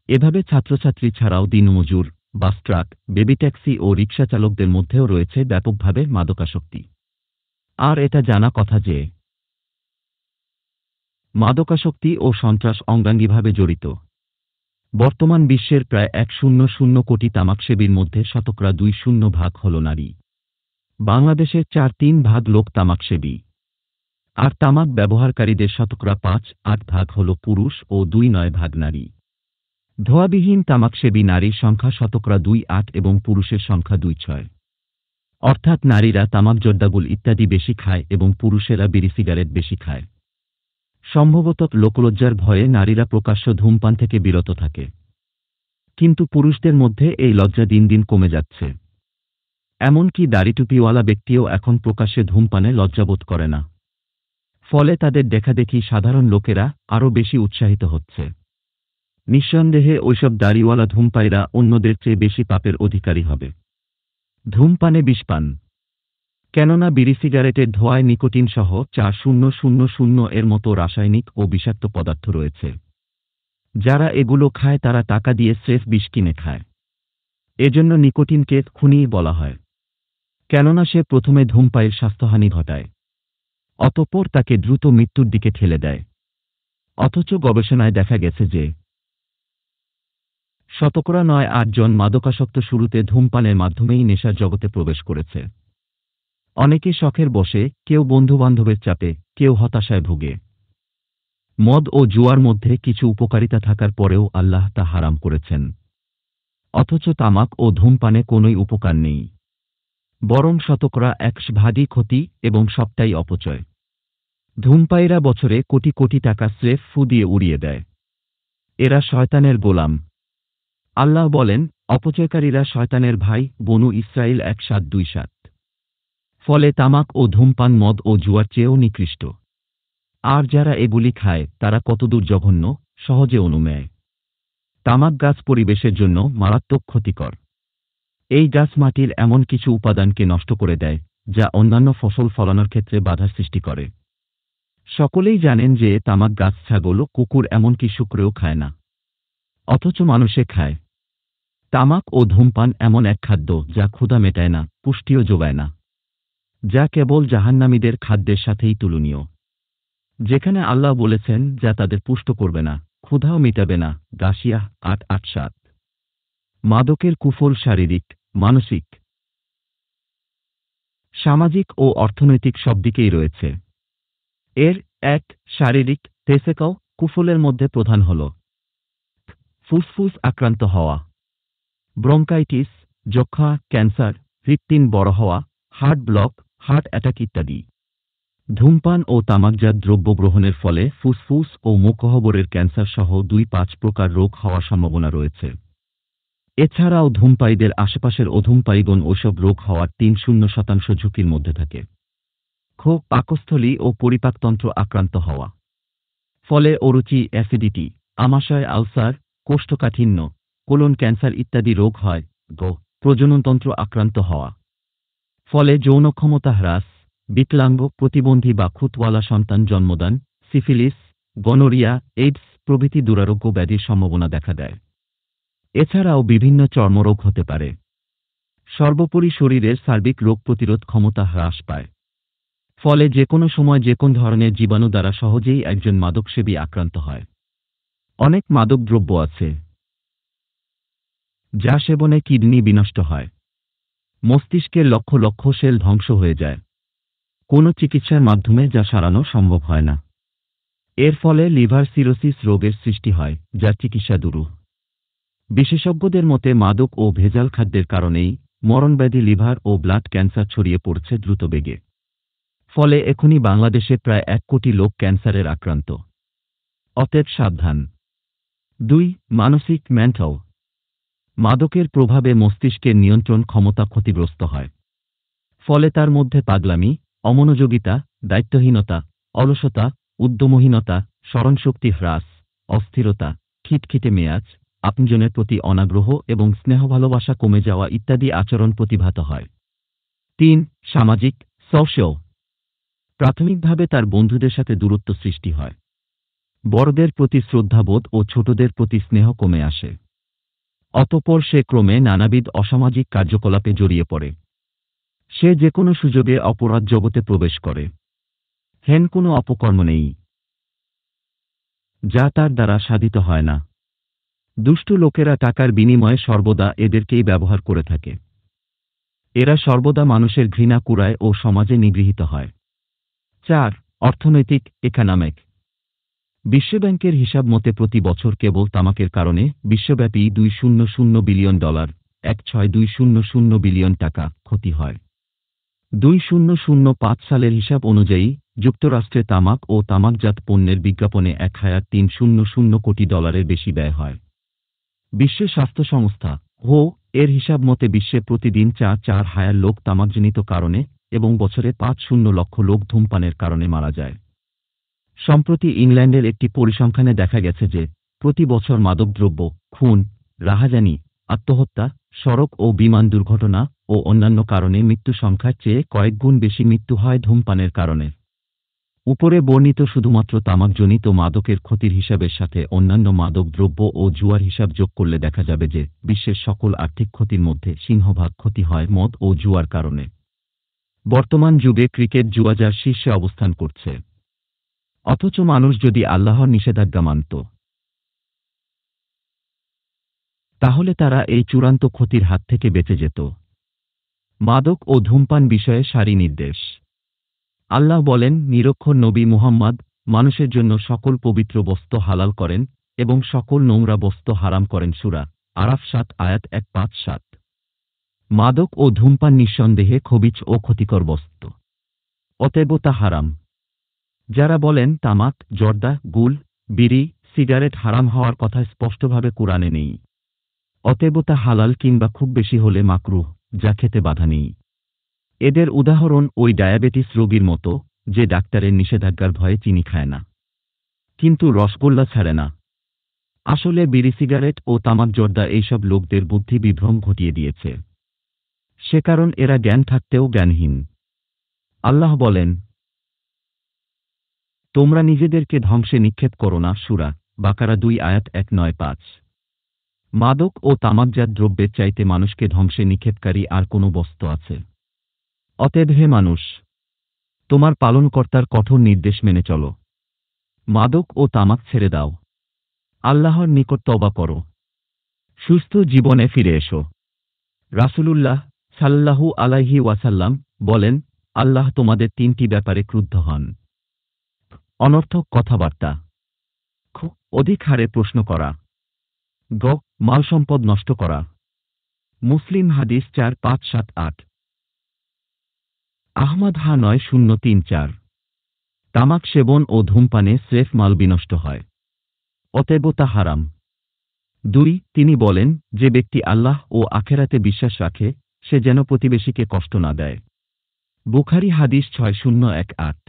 এভাবে ছাত্রছাত্রী ছাড়াও দিনমজুর, বাস ট্রাক, বেবি ট্যাক্সি ও রিকশা চালকদের মধ্যেও রয়েছে ব্যাপকভাবে মাদকাসক্তি। আর এটা জানা কথা যে মাদকাসক্তি ও সন্ত্রাস অঙ্গাঙ্গিভাবে জড়িত। বর্তমান বিশ্বের প্রায় ১০০ কোটি তামাকসেবীর মধ্যে ২% হল নারী। বাংলাদেশের ৪-৩ ভাগ লোক তামাকসেবী। আর তামাক ব্যবহারকারীদের ৫-৮ হল পুরুষ ও ২-৯ নারী। ধোঁয়াবিহীন তামাকসেবী নারীর সংখ্যা ২-৮ এবং পুরুষের সংখ্যা ২-৬। অর্থাৎ নারীরা তামাক জর্দাগুল ইত্যাদি বেশি খায় এবং পুরুষেরা বিড়ি সিগারেট বেশি খায়। সম্ভবত লোকলজ্জার ভয়ে নারীরা প্রকাশ্য ধূমপান থেকে বিরত থাকে। কিন্তু পুরুষদের মধ্যে এই লজ্জা দিন দিন কমে যাচ্ছে। এমনকি দাড়িটুপিওয়ালা ব্যক্তিও এখন প্রকাশ্যে ধূমপানে লজ্জাবোধ করে না। ফলে তাদের দেখাদেখি সাধারণ লোকেরা আরও বেশি উৎসাহিত হচ্ছে। নিঃসন্দেহে ওইসব দাড়িওয়ালা ধূমপায়ীরা অন্যদের চেয়ে বেশি পাপের অধিকারী হবে। ধূমপানে বিষপান। কেননা বিড়ি সিগারেটের ধোঁয়ায় নিকোটিন সহ ৪০০০ এর মতো রাসায়নিক ও বিষাক্ত পদার্থ রয়েছে। যারা এগুলো খায় তারা টাকা দিয়ে স্রেফ বিষ কিনে খায়। এজন্য নিকোটিনকে খুনি বলা হয়। কেননা সে প্রথমে ধূমপায়ীর স্বাস্থ্যহানি ঘটায়, অতঃপর তাকে দ্রুত মৃত্যুর দিকে ঠেলে দেয়। অথচ গবেষণায় দেখা গেছে যে ৮ জন মাদকাসক্ত শুরুতে ধূমপানের মাধ্যমেই নেশার জগতে প্রবেশ করেছে। অনেকে শখের বশে, কেউ বন্ধুবান্ধবের চাপে, কেউ হতাশায় ভুগে। মদ ও জুয়ার মধ্যে কিছু উপকারিতা থাকার পরেও আল্লাহ তা হারাম করেছেন। অথচ তামাক ও ধূমপানে কোনোই উপকার নেই, বরং ১০০% ক্ষতি এবং সবটাই অপচয়। ধূমপায়ীরা বছরে কোটি কোটি টাকা স্রেফ ফু দিয়ে উড়িয়ে দেয়। এরা শয়তানের গোলাম। আল্লাহ বলেন, অপচয়কারীরা শয়তানের ভাই, বনু ইসরাইল ১:৭-২:৭। ফলে তামাক ও ধূমপান মদ ও জুয়ার চেয়েও নিকৃষ্ট। আর যারা এগুলি খায় তারা কতদূর জঘন্য, সহজে অনুমেয়। তামাক গাছ পরিবেশের জন্য মারাত্মক ক্ষতিকর। এই গাছ মাটির এমন কিছু উপাদানকে নষ্ট করে দেয় যা অন্যান্য ফসল ফলানোর ক্ষেত্রে বাধার সৃষ্টি করে। সকলেই জানেন যে তামাক গাছ ছাগল, কুকুর এমনকি শুকরেও খায় না, অথচ মানুষে খায়। তামাক ও ধূমপান এমন এক খাদ্য যা ক্ষুধা মেটায় না, পুষ্টিও যোগায় না, যা কেবল জাহান্নামীদের খাদ্যের সাথেই তুলনীয়। যেখানে আল্লাহ বলেছেন যা তাদের পুষ্ট করবে না, ক্ষুধাও মিটাবে না। গাশিয়াহ ৮:৮-৭। মাদকের কুফল শারীরিক, মানসিক, সামাজিক ও অর্থনৈতিক সব দিকেই রয়েছে। এর ১ শারীরিক তেসেকাও কুফলের মধ্যে প্রধান হল ফুসফুস আক্রান্ত হওয়া, ব্রঙ্কাইটিস, যক্ষা, ক্যান্সার, হৃৎপিণ্ড বড় হওয়া, হার্ট ব্লক, হার্ট অ্যাটাক ইত্যাদি। ধূমপান ও তামাকজাত দ্রব্য গ্রহণের ফলে ফুসফুস ও মুখগহ্বরের ক্যান্সার সহ ২-৫ প্রকার রোগ হওয়ার সম্ভাবনা রয়েছে। এছাড়াও ধূমপায়ীদের আশেপাশের অধূমপায়ীগণ ওসব রোগ হওয়ার ৩-০% ঝুঁকির মধ্যে থাকে। ক্ষোভ, পাকস্থলী ও পরিপাকতন্ত্র আক্রান্ত হওয়া, ফলে অরুচি, অ্যাসিডিটি, আমাশয়, আলসার, কোষ্ঠকাঠিন্য, কোলন ক্যান্সার ইত্যাদি রোগ হয়। প্রজননতন্ত্র আক্রান্ত হওয়া, ফলে যৌন ক্ষমতা হ্রাস, বিকলাঙ্গ, প্রতিবন্ধী বা খুঁতওয়ালা সন্তান জন্মদান, সিফিলিস, গনোরিয়া, এইডস প্রভৃতি দুরারোগ্য ব্যাধির সম্ভাবনা দেখা দেয়। এছাড়াও বিভিন্ন চর্মরোগ হতে পারে। সর্বোপরি শরীরের সার্বিক রোগ প্রতিরোধ ক্ষমতা হ্রাস পায়। ফলে যে কোনো সময় যে কোন ধরনের জীবাণু দ্বারা সহজেই একজন মাদকসেবী আক্রান্ত হয়। অনেক মাদকদ্রব্য আছে যা সেবনে কিডনি বিনষ্ট হয়, মস্তিষ্কের লক্ষ লক্ষ সেল ধ্বংস হয়ে যায়। কোনো চিকিৎসার মাধ্যমে যা সারানো সম্ভব হয় না। এর ফলে লিভার সিরোসিস রোগের সৃষ্টি হয়, যার চিকিৎসা দুরূহ। বিশেষজ্ঞদের মতে মাদক ও ভেজাল খাদ্যের কারণেই মরণব্যাধি লিভার ও ব্লাড ক্যান্সার ছড়িয়ে পড়ছে দ্রুত বেগে। ফলে এখনই বাংলাদেশে প্রায় 1 কোটি লোক ক্যান্সারের আক্রান্ত। অতএব সাবধান। 2. মানসিক মেন্টাল। মাদকের প্রভাবে মস্তিষ্কের নিয়ন্ত্রণ ক্ষমতা ক্ষতিগ্রস্ত হয়। ফলে তার মধ্যে পাগলামি, অমনোযোগিতা, দায়িত্বহীনতা, অলসতা, উদ্যমহীনতা, স্মরণশক্তি হ্রাস, অস্থিরতা, খিটখিটে মেয়াজ, আপনজনের প্রতি অনাগ্রহ এবং স্নেহ ভালোবাসা কমে যাওয়া ইত্যাদি আচরণ প্রতিভাত হয়। 3. সামাজিক সোশ্যাল। প্রাথমিকভাবে তার বন্ধুদের সাথে দূরত্ব সৃষ্টি হয়। বড়দের প্রতি শ্রদ্ধাবোধ ও ছোটদের প্রতি স্নেহ কমে আসে। অতঃপর সে ক্রমে নানাবিধ অসামাজিক কার্যকলাপে জড়িয়ে পড়ে। সে যে কোনো সুযোগে অপরাধ জগতে প্রবেশ করে। হেন কোনো অপকর্ম নেই যা তার দ্বারা সাধিত হয় না। দুষ্ট লোকেরা টাকার বিনিময়ে সর্বদা এদেরকেই ব্যবহার করে থাকে। এরা সর্বদা মানুষের ঘৃণা কুড়ায় ও সমাজে নিগৃহীত হয়। 4. অর্থনৈতিক ইকোনমিক। বিশ্বব্যাংকের হিসাব মতে প্রতি বছর কেবল তামাকের কারণে বিশ্বব্যাপী $200 বিলিয়ন, 16200 বিলিয়ন টাকা ক্ষতি হয়। 2005 সালের হিসাব অনুযায়ী যুক্তরাষ্ট্রে তামাক ও তামাকজাত পণ্যের বিজ্ঞাপনে $1300 কোটি বেশি ব্যয় হয়। বিশ্ব স্বাস্থ্য সংস্থা WHO এর হিসাব মতে বিশ্বে প্রতিদিন 4,000 লোক তামাকজনিত কারণে এবং বছরে 50 লক্ষ লোক ধূমপানের কারণে মারা যায়। সম্প্রতি ইংল্যান্ডের একটি পরিসংখ্যানে দেখা গেছে যে প্রতি বছর মাদকদ্রব্য, খুন, রাহাজানি, আত্মহত্যা, সড়ক ও বিমান দুর্ঘটনা ও অন্যান্য কারণে মৃত্যু সংখ্যার চেয়ে কয়েক গুণ বেশি মৃত্যু হয় ধূমপানের কারণে। উপরে বর্ণিত শুধুমাত্র তামাকজনিত মাদকের ক্ষতির হিসাবের সাথে অন্যান্য মাদক দ্রব্য ও জুয়ার হিসাব যোগ করলে দেখা যাবে যে বিশ্বের সকল আর্থিক ক্ষতির মধ্যে সিংহভাগ ক্ষতি হয় মদ ও জুয়ার কারণে। বর্তমান যুগে ক্রিকেট জুয়া যার শীর্ষে অবস্থান করছে। অথচ মানুষ যদি আল্লাহর নিষেধাজ্ঞা মানত, তাহলে তারা এই চূড়ান্ত ক্ষতির হাত থেকে বেঁচে যেত। মাদক ও ধূমপান বিষয়ে সারি নির্দেশ। আল্লাহ বলেন, নিরক্ষর নবী মুহাম্মদ মানুষের জন্য সকল পবিত্র বস্তু হালাল করেন এবং সকল নোংরা বস্তু হারাম করেন। সূরা আরাফ 7 আয়াত 157। মাদক ও ধূমপান নিঃসন্দেহে খবিচ ও ক্ষতিকর বস্তু, অতএব তা হারাম। যারা বলেন তামাক, জর্দা, গুল, বিড়ি, সিগারেট হারাম হওয়ার কথা স্পষ্টভাবে কুরআনে নেই, অতএব তা হালাল কিংবা খুব বেশি হলে মাকরুহ, যা খেতে বাধা নেই। এদের উদাহরণ ওই ডায়াবেটিস রোগীর মতো যে ডাক্তারের নিষেধাজ্ঞার ভয়ে চিনি খায় না, কিন্তু রসগোল্লা ছাড়ে না। আসলে বিড়ি, সিগারেট ও তামাক, জর্দা এইসব লোকদের বুদ্ধি বিভ্রম ঘটিয়ে দিয়েছে। সে কারণ এরা জ্ঞান থাকতেও জ্ঞানহীন। আল্লাহ বলেন, তোমরা নিজেদেরকে ধ্বংসে নিক্ষেপ করো না। সূরা বাকারা 2 আয়াত 195। মাদক ও তামাকজাত দ্রব্যের চাইতে মানুষকে ধ্বংসে নিক্ষেপকারী আর কোনো বস্তু আছে? অতএব হে মানুষ, তোমার পালনকর্তার কঠোর নির্দেশ মেনে চলো। মাদক ও তামাক ছেড়ে দাও। আল্লাহর নিকট তওবা করো। সুস্থ জীবনে ফিরে এসো। রাসূলুল্লাহ সাল্লাল্লাহু আলাইহি ওয়াসাল্লাম বলেন, আল্লাহ তোমাদের 3টি ব্যাপারে ক্রুদ্ধ হন: অনর্থক কথাবার্তা, অধিক হারে প্রশ্ন করা, মাল সম্পদ নষ্ট করা। মুসলিম হাদিস 4578। আহমদ 9034। তামাক সেবন ও ধূমপানে স্রেফ মাল বিনষ্ট হয়, অতএব তা হারাম। 2. তিনি বলেন, যে ব্যক্তি আল্লাহ ও আখেরাতে বিশ্বাস রাখে সে যেন প্রতিবেশীকে কষ্ট না দেয়। বুখারী হাদিস 6018।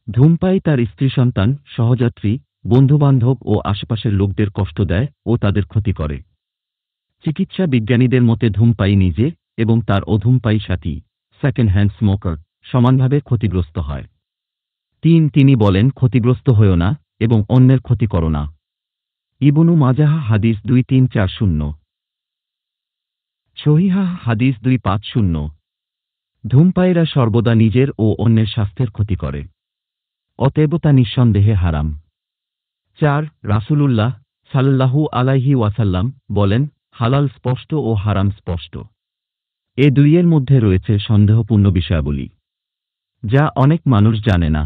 ধূমপায়ী তার স্ত্রী, সন্তান, সহযাত্রী, বন্ধুবান্ধব ও আশেপাশের লোকদের কষ্ট দেয় ও তাদের ক্ষতি করে। চিকিৎসা বিজ্ঞানীদের মতে ধূমপায়ী নিজে এবং তার অধূমপায়ী সাথী সেকেন্ড হ্যান্ড স্মোকার সমানভাবে ক্ষতিগ্রস্ত হয়। তিনি বলেন, ক্ষতিগ্রস্ত হয়েও না এবং অন্যের ক্ষতি করো না। ইবনু মাজাহ হাদিস 2340। সহিহাহ হাদিস 250। ধূমপায়ীরা সর্বদা নিজের ও অন্যের স্বাস্থ্যের ক্ষতি করে, অতএব তা নিঃসন্দেহে হারাম। 4 রাসূলুল্লাহ সাল্লাল্লাহু আলাইহি ওয়াসাল্লাম বলেন, হালাল স্পষ্ট ও হারাম স্পষ্ট। এ দুইয়ের মধ্যে রয়েছে সন্দেহপূর্ণ বিষয়াবলী, যা অনেক মানুষ জানে না।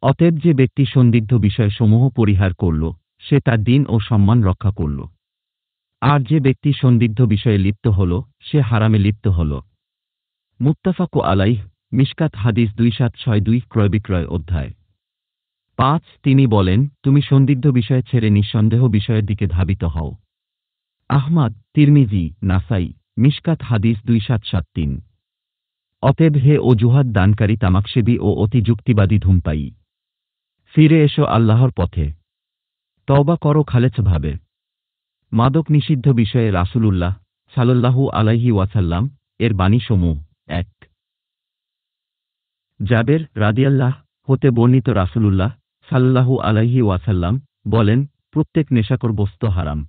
অতএব যে ব্যক্তি সন্দিগ্ধ বিষয়সমূহ পরিহার করল, সে তার দিন ও সম্মান রক্ষা করল। আর যে ব্যক্তি সন্দিগ্ধ বিষয়ে লিপ্ত হল, সে হারামে লিপ্ত হল। মুত্তাফাকু আলাইহ, মিশকাত হাদিস 2762 ক্রয় বিক্রয় অধ্যায়। 5 তিনি বলেন, তুমি সন্দিগ্ধ বিষয় ছেড়ে নিঃসন্দেহ বিষয়ের দিকে ধাবিত হও। আহমাদ, তিরমিজি, নাসাই, মিশকাত হাদিস 2773। অতএব হে অজুহাত দানকারী তামাকসেবী ও অতি যুক্তিবাদী ধূমপায়ী, ফিরে এসো আল্লাহর পথে, তওবা করো খালেছভাবে। মাদক নিষিদ্ধ বিষয়ে রাসূলুল্লাহ সাল্লাল্লাহু আলাইহি ওয়াসাল্লাম এর বাণীসমূহ। 1 জাবের রাদিয়াল্লাহ হতে বর্ণিত রাসূলুল্লাহ সাল্লাল্লাহু আলাইহি ওয়াসাল্লাম বলেন, প্রত্যেক নেশাকর বস্তু হারাম।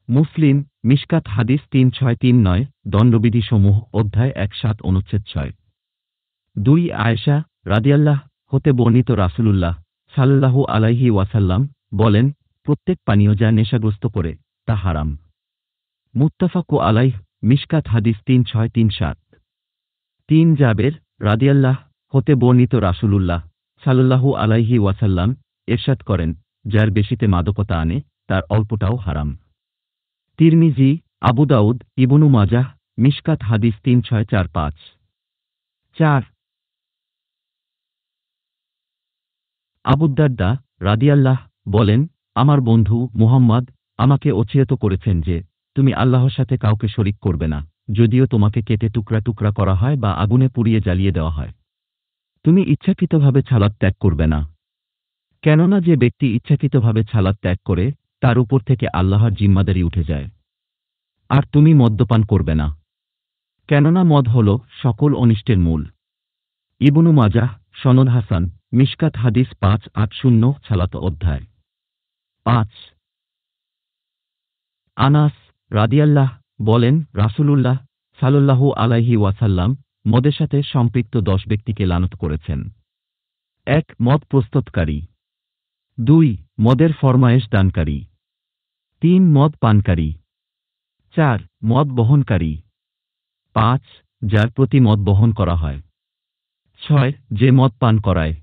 মুসলিম, মিশকাত হাদিস 3639 দণ্ডবিধি সমূহ অধ্যায় 17 অনুচ্ছেদ 6। 2 আয়েশা রাদিয়াল্লাহ হতে বর্ণিত রাসূলুল্লাহ সাল্লাল্লাহু আলাইহি ওয়াসাল্লাম বলেন, প্রত্যেক পানীয় যা নেশাগ্রস্ত করে তা হারাম। মুত্তাফাকু আলাইহ, মিশকাত হাদিস 3637। 3 জাবের রাদিয়াল্লাহ হতে বর্ণিত রাসূলুল্লাহ সাল্লাল্লাহু আলাইহি ওয়াসাল্লাম ইরশাদ করেন, যার বেশিতে মাদকতা আনে তার অল্পটাও হারাম। তিরমিজি, আবু দাউদ, ইবনু মাজাহ, মিশকাত হাদিস 3645। 4 আবু দারদা রাদিয়াল্লাহ বলেন, আমার বন্ধু মুহাম্মদ আমাকে ওসিয়ত করেছেন যে, তুমি আল্লাহর সাথে কাউকে শরীক করবে না, যদিও তোমাকে কেটে টুকরা টুকরা করা হয় বা আগুনে পুড়িয়ে জ্বালিয়ে দেওয়া হয়। তুমি ইচ্ছাকৃতভাবে ছালাত ত্যাগ করবে না, কেননা যে ব্যক্তি ইচ্ছাকৃতভাবে ছালাত ত্যাগ করে তার উপর থেকে আল্লাহর জিম্মাদারি উঠে যায়। আর তুমি মদ্যপান করবে না, কেননা মদ হল সকল অনিষ্টের মূল। ইবনু মাজাহ, সনদ হাসান, মিশকাত হাদিস 580 ছালাত অধ্যায়। 5 আনাস রাদিয়াল্লাহ বলেন, রাসূলুল্লাহ সাল্লাল্লাহু আলাইহি ওয়াসাল্লাম মদের সাথে সম্পৃক্ত 10 ব্যক্তিকে লানত করেছেন। 1 মদ প্রস্তুতকারী, 2 মদের ফরমায়েশ দানকারী, 3 মদ পানকারী, 4 মদ বহনকারী, 5 যার প্রতি মদ বহন করা হয়, 6 যে মদ পান করায়,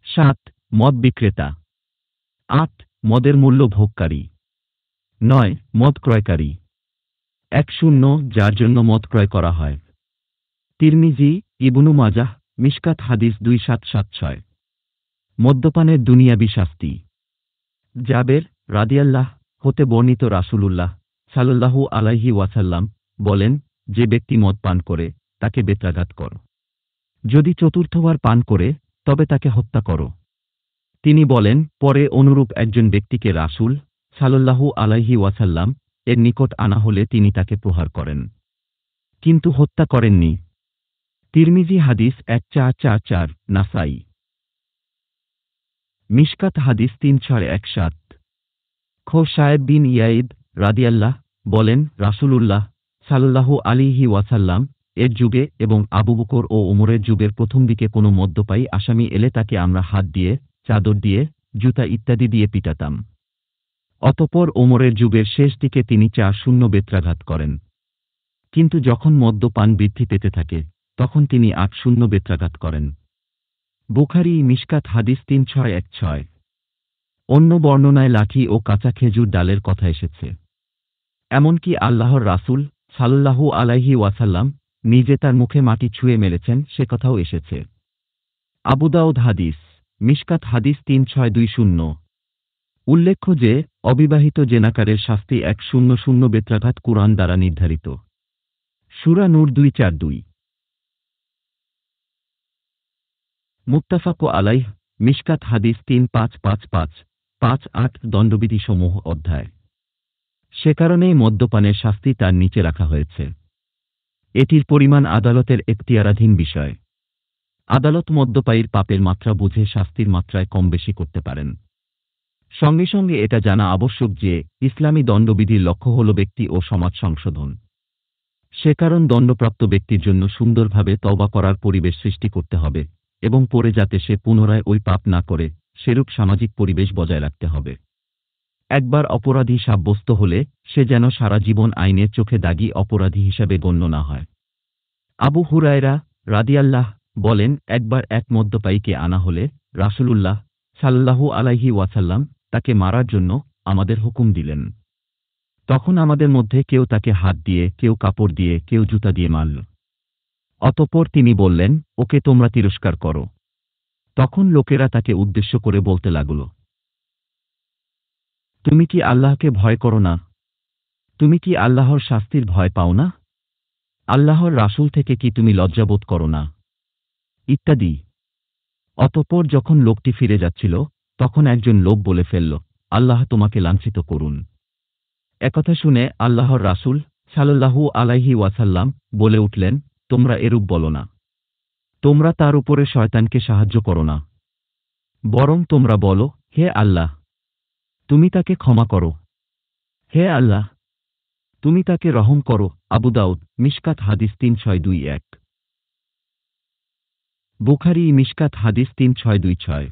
7 মদ বিক্রেতা, 8 মদের মূল্য ভোগকারী, 9 মদ ক্রয়কারী, 10 যার জন্য মদ ক্রয় করা হয়। তিরমিজি, ইবনু মাজাহ, মিশকাত হাদিস 2776। মদ্যপানের দুনিয়াবি শাস্তি। জাবের রাদিয়াল্লাহ হতে বর্ণিত রাসূলুল্লাহ সাল্লাল্লাহু আলাইহি ওয়াসাল্লাম বলেন, যে ব্যক্তি মদ পান করে তাকে বেত্রাঘাত কর। যদি চতুর্থবার পান করে তবে তাকে হত্যা করো। তিনি বলেন, পরে অনুরূপ একজন ব্যক্তিকে রাসূল সাল্লাল্লাহু আলাইহি ওয়াসাল্লাম এর নিকট আনা হলে তিনি তাকে প্রহার করেন, কিন্তু হত্যা করেননি। তিরমিজি হাদিস 1444, নাসাই, মিশকাত হাদিস 3617। খোশায়েব বিন ইয়াইদ রাদিয়াল্লাহ বলেন, রাসূলুল্লাহ সাল্লাল্লাহু আলাইহি ওয়াসাল্লাম এর যুগে এবং আবু বকর ও ওমরের যুগের প্রথম দিকে কোনো মদ্যপায়ী আসামি এলে তাকে আমরা হাত দিয়ে, চাদর দিয়ে, জুতা ইত্যাদি দিয়ে পিটাতাম। অতঃপর ওমরের যুগের শেষ দিকে তিনি 40 বেত্রাঘাত করেন, কিন্তু যখন মদ্যপান বৃদ্ধি পেতে থাকে তখন তিনি 80 বেত্রাঘাত করেন। বুখারী, মিশকাত হাদিস 3616। অন্য বর্ণনায় লাঠি ও কাঁচা খেজুর ডালের কথা এসেছে। এমনকি আল্লাহর রাসূল সাল্লাল্লাহু আলাইহি ওয়াসাল্লাম নিজে তার মুখে মাটি ছুঁয়ে মেরেছেন সে কথাও এসেছে। আবু দাউদ হাদিস, মিশকাত হাদিস 3620। উল্লেখ্য যে অবিবাহিত জেনাকারের শাস্তি 100 বেত্রাঘাত কুরআন দ্বারা নির্ধারিত। সূরা নূর 242। মুত্তাফাকু আলাইহ, মিশকাত হাদিস 3555, 58 দণ্ডবিধি সমূহ অধ্যায়। সে কারণেই মদ্যপানের শাস্তি তার নিচে রাখা হয়েছে। এটির পরিমাণ আদালতের এখতিয়ারাধীন বিষয়। আদালত মদ্যপায়ীর পাপের মাত্রা বুঝে শাস্তির মাত্রায় কম বেশি করতে পারেন। সঙ্গে সঙ্গে এটা জানা আবশ্যক যে ইসলামী দণ্ডবিধির লক্ষ্য হল ব্যক্তি ও সমাজ সংশোধন। সে কারণ দণ্ডপ্রাপ্ত ব্যক্তির জন্য সুন্দরভাবে তওবা করার পরিবেশ সৃষ্টি করতে হবে এবং পরে যাতে সে পুনরায় ওই পাপ না করে সেরূপ সামাজিক পরিবেশ বজায় রাখতে হবে। একবার অপরাধী সাব্যস্ত হলে সে যেন সারা জীবন আইনের চোখে দাগী অপরাধী হিসাবে গণ্য না হয়। আবু হুরায়রা রাদিয়াল্লাহ বলেন, একবার এক মদ্যপায়ীকে আনা হলে রাসূলুল্লাহ সাল্লাল্লাহু আলাইহি ওয়াসাল্লাম তাকে মারার জন্য আমাদের হুকুম দিলেন। তখন আমাদের মধ্যে কেউ তাকে হাত দিয়ে, কেউ কাপড় দিয়ে, কেউ জুতা দিয়ে মারল। অতঃপর তিনি বললেন, ওকে তোমরা তিরস্কার করো। তখন লোকেরা তাকে উদ্দেশ্য করে বলতে লাগল, তুমি কি আল্লাহকে ভয় করো না? তুমি কি আল্লাহর শাস্তির ভয় পাও না? আল্লাহর রাসূল থেকে কি তুমি লজ্জাবোধ করো না? ইত্যাদি। অতঃপর যখন লোকটি ফিরে যাচ্ছিল তখন একজন লোক বলে ফেলল, আল্লাহ তোমাকে লাঞ্ছিত করুন। একথা শুনে আল্লাহর রাসূল সাল্লাল্লাহু আলাইহি ওয়াসাল্লাম বলে উঠলেন, তোমরা এরূপ বলো না। তোমরা তার উপরে শয়তানকে সাহায্য করো না। বরং তোমরা বলো, হে আল্লাহ, তুমি তাকে ক্ষমা করো। হে আল্লাহ, তুমি তাকে রহম করো। আবু দাউদ মিশকাত হাদিস 3621। বুখারী মিশকাত হাদিস 3626।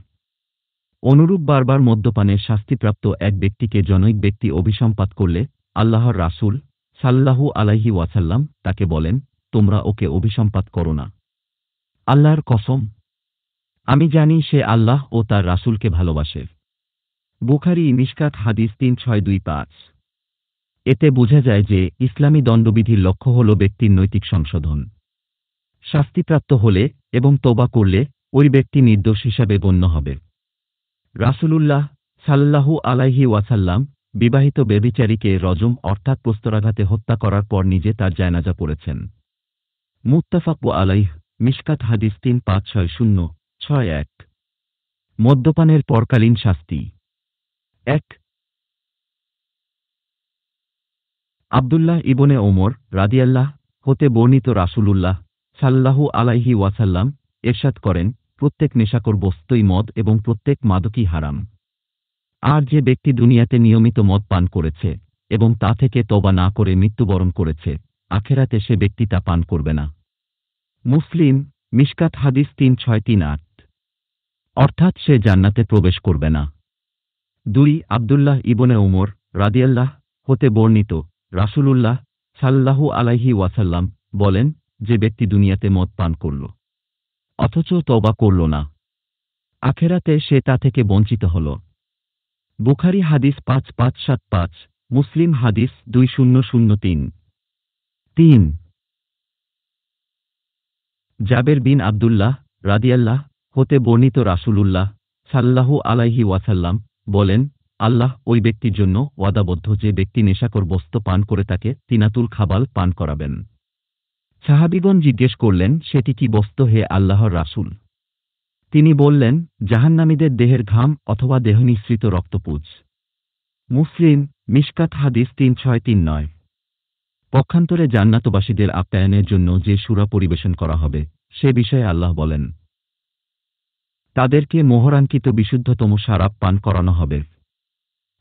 অনুরূপ বারবার মদ্যপানের শাস্তিপ্রাপ্ত এক ব্যক্তিকে জনৈক ব্যক্তি অভিসম্পাত করলে আল্লাহর রাসূল সাল্লাল্লাহু আলাইহি ওয়াসাল্লাম তাকে বলেন, তোমরা ওকে অভিসম্পাত করো না। আল্লাহর কসম, আমি জানি সে আল্লাহ ও তার রাসূলকে ভালোবাসে। বুখারী মিশকাত হাদিস 3625। এতে বোঝা যায় যে ইসলামী দণ্ডবিধির লক্ষ্য হল ব্যক্তির নৈতিক সংশোধন। শাস্তিপ্রাপ্ত হলে এবং তওবা করলে ওই ব্যক্তি নির্দোষ হিসাবে গণ্য হবে। রাসূলুল্লাহ সাল্লাল্লাহু আলাইহি ওয়াসাল্লাম বিবাহিত ব্যভিচারীকে রজম অর্থাৎ প্রস্তরাঘাতে হত্যা করার পর নিজে তার জায়নাজা পড়েছেন। মুত্তাফাক আলাইহ মিশকাত হাদিস 356061। মদ্যপানের পরকালীন শাস্তি। 1। আব্দুল্লাহ ইবনে ওমর রাদিয়াল্লাহ হতে বর্ণিত রাসূলুল্লাহ সাল্লাল্লাহু আলাইহি ওয়াসাল্লাম ইরশাদ করেন, প্রত্যেক নেশাকর বস্তুই মদ এবং প্রত্যেক মাদকই হারাম। আর যে ব্যক্তি দুনিয়াতে নিয়মিত মদ পান করেছে এবং তা থেকে তওবা না করে মৃত্যুবরণ করেছে, আখেরাতে সে ব্যক্তি তা পান করবে না। মুসলিম মিশকাত হাদিস 3638। অর্থাৎ সে জান্নাতে প্রবেশ করবে না। 2। আব্দুল্লাহ ইবনে ওমর রাদিয়াল্লাহ হতে বর্ণিত রাসূলুল্লাহ সাল্লাল্লাহু আলাইহি ওয়াসাল্লাম বলেন, যে ব্যক্তি দুনিয়াতে মদ পান করল অথচ তওবা করল না, আখেরাতে সে তা থেকে বঞ্চিত হল। বুখারী হাদিস 5575, মুসলিম হাদিস 2003। 3। জাবের বিন আব্দুল্লাহ রাদিয়াল্লাহ হতে বর্ণিত রাসূলুল্লাহ সাল্লাল্লাহু আলাইহি ওয়াসাল্লাম বলেন, আল্লাহ ওই ব্যক্তির জন্য ওয়াদাবদ্ধ যে ব্যক্তি নেশাকর বস্তু পান করে তাকে তিনাতুল খাবাল পান করাবেন। সাহাবীগণ জিজ্ঞেস করলেন, সেটি কি বস্তু হে আল্লাহর রাসূল? তিনি বললেন, জাহান্নামীদের দেহের ঘাম অথবা দেহ নিঃসৃত রক্তপুঞ্জ। মুসলিম মিশকাত হাদিস 3639। পক্ষান্তরে জান্নাতবাসীদের আপ্যায়নের জন্য যে সূরা পরিবেশন করা হবে সে বিষয়ে আল্লাহ বলেন, তাদেরকে মোহরাঙ্কিত বিশুদ্ধতম শরাব পান করানো হবে,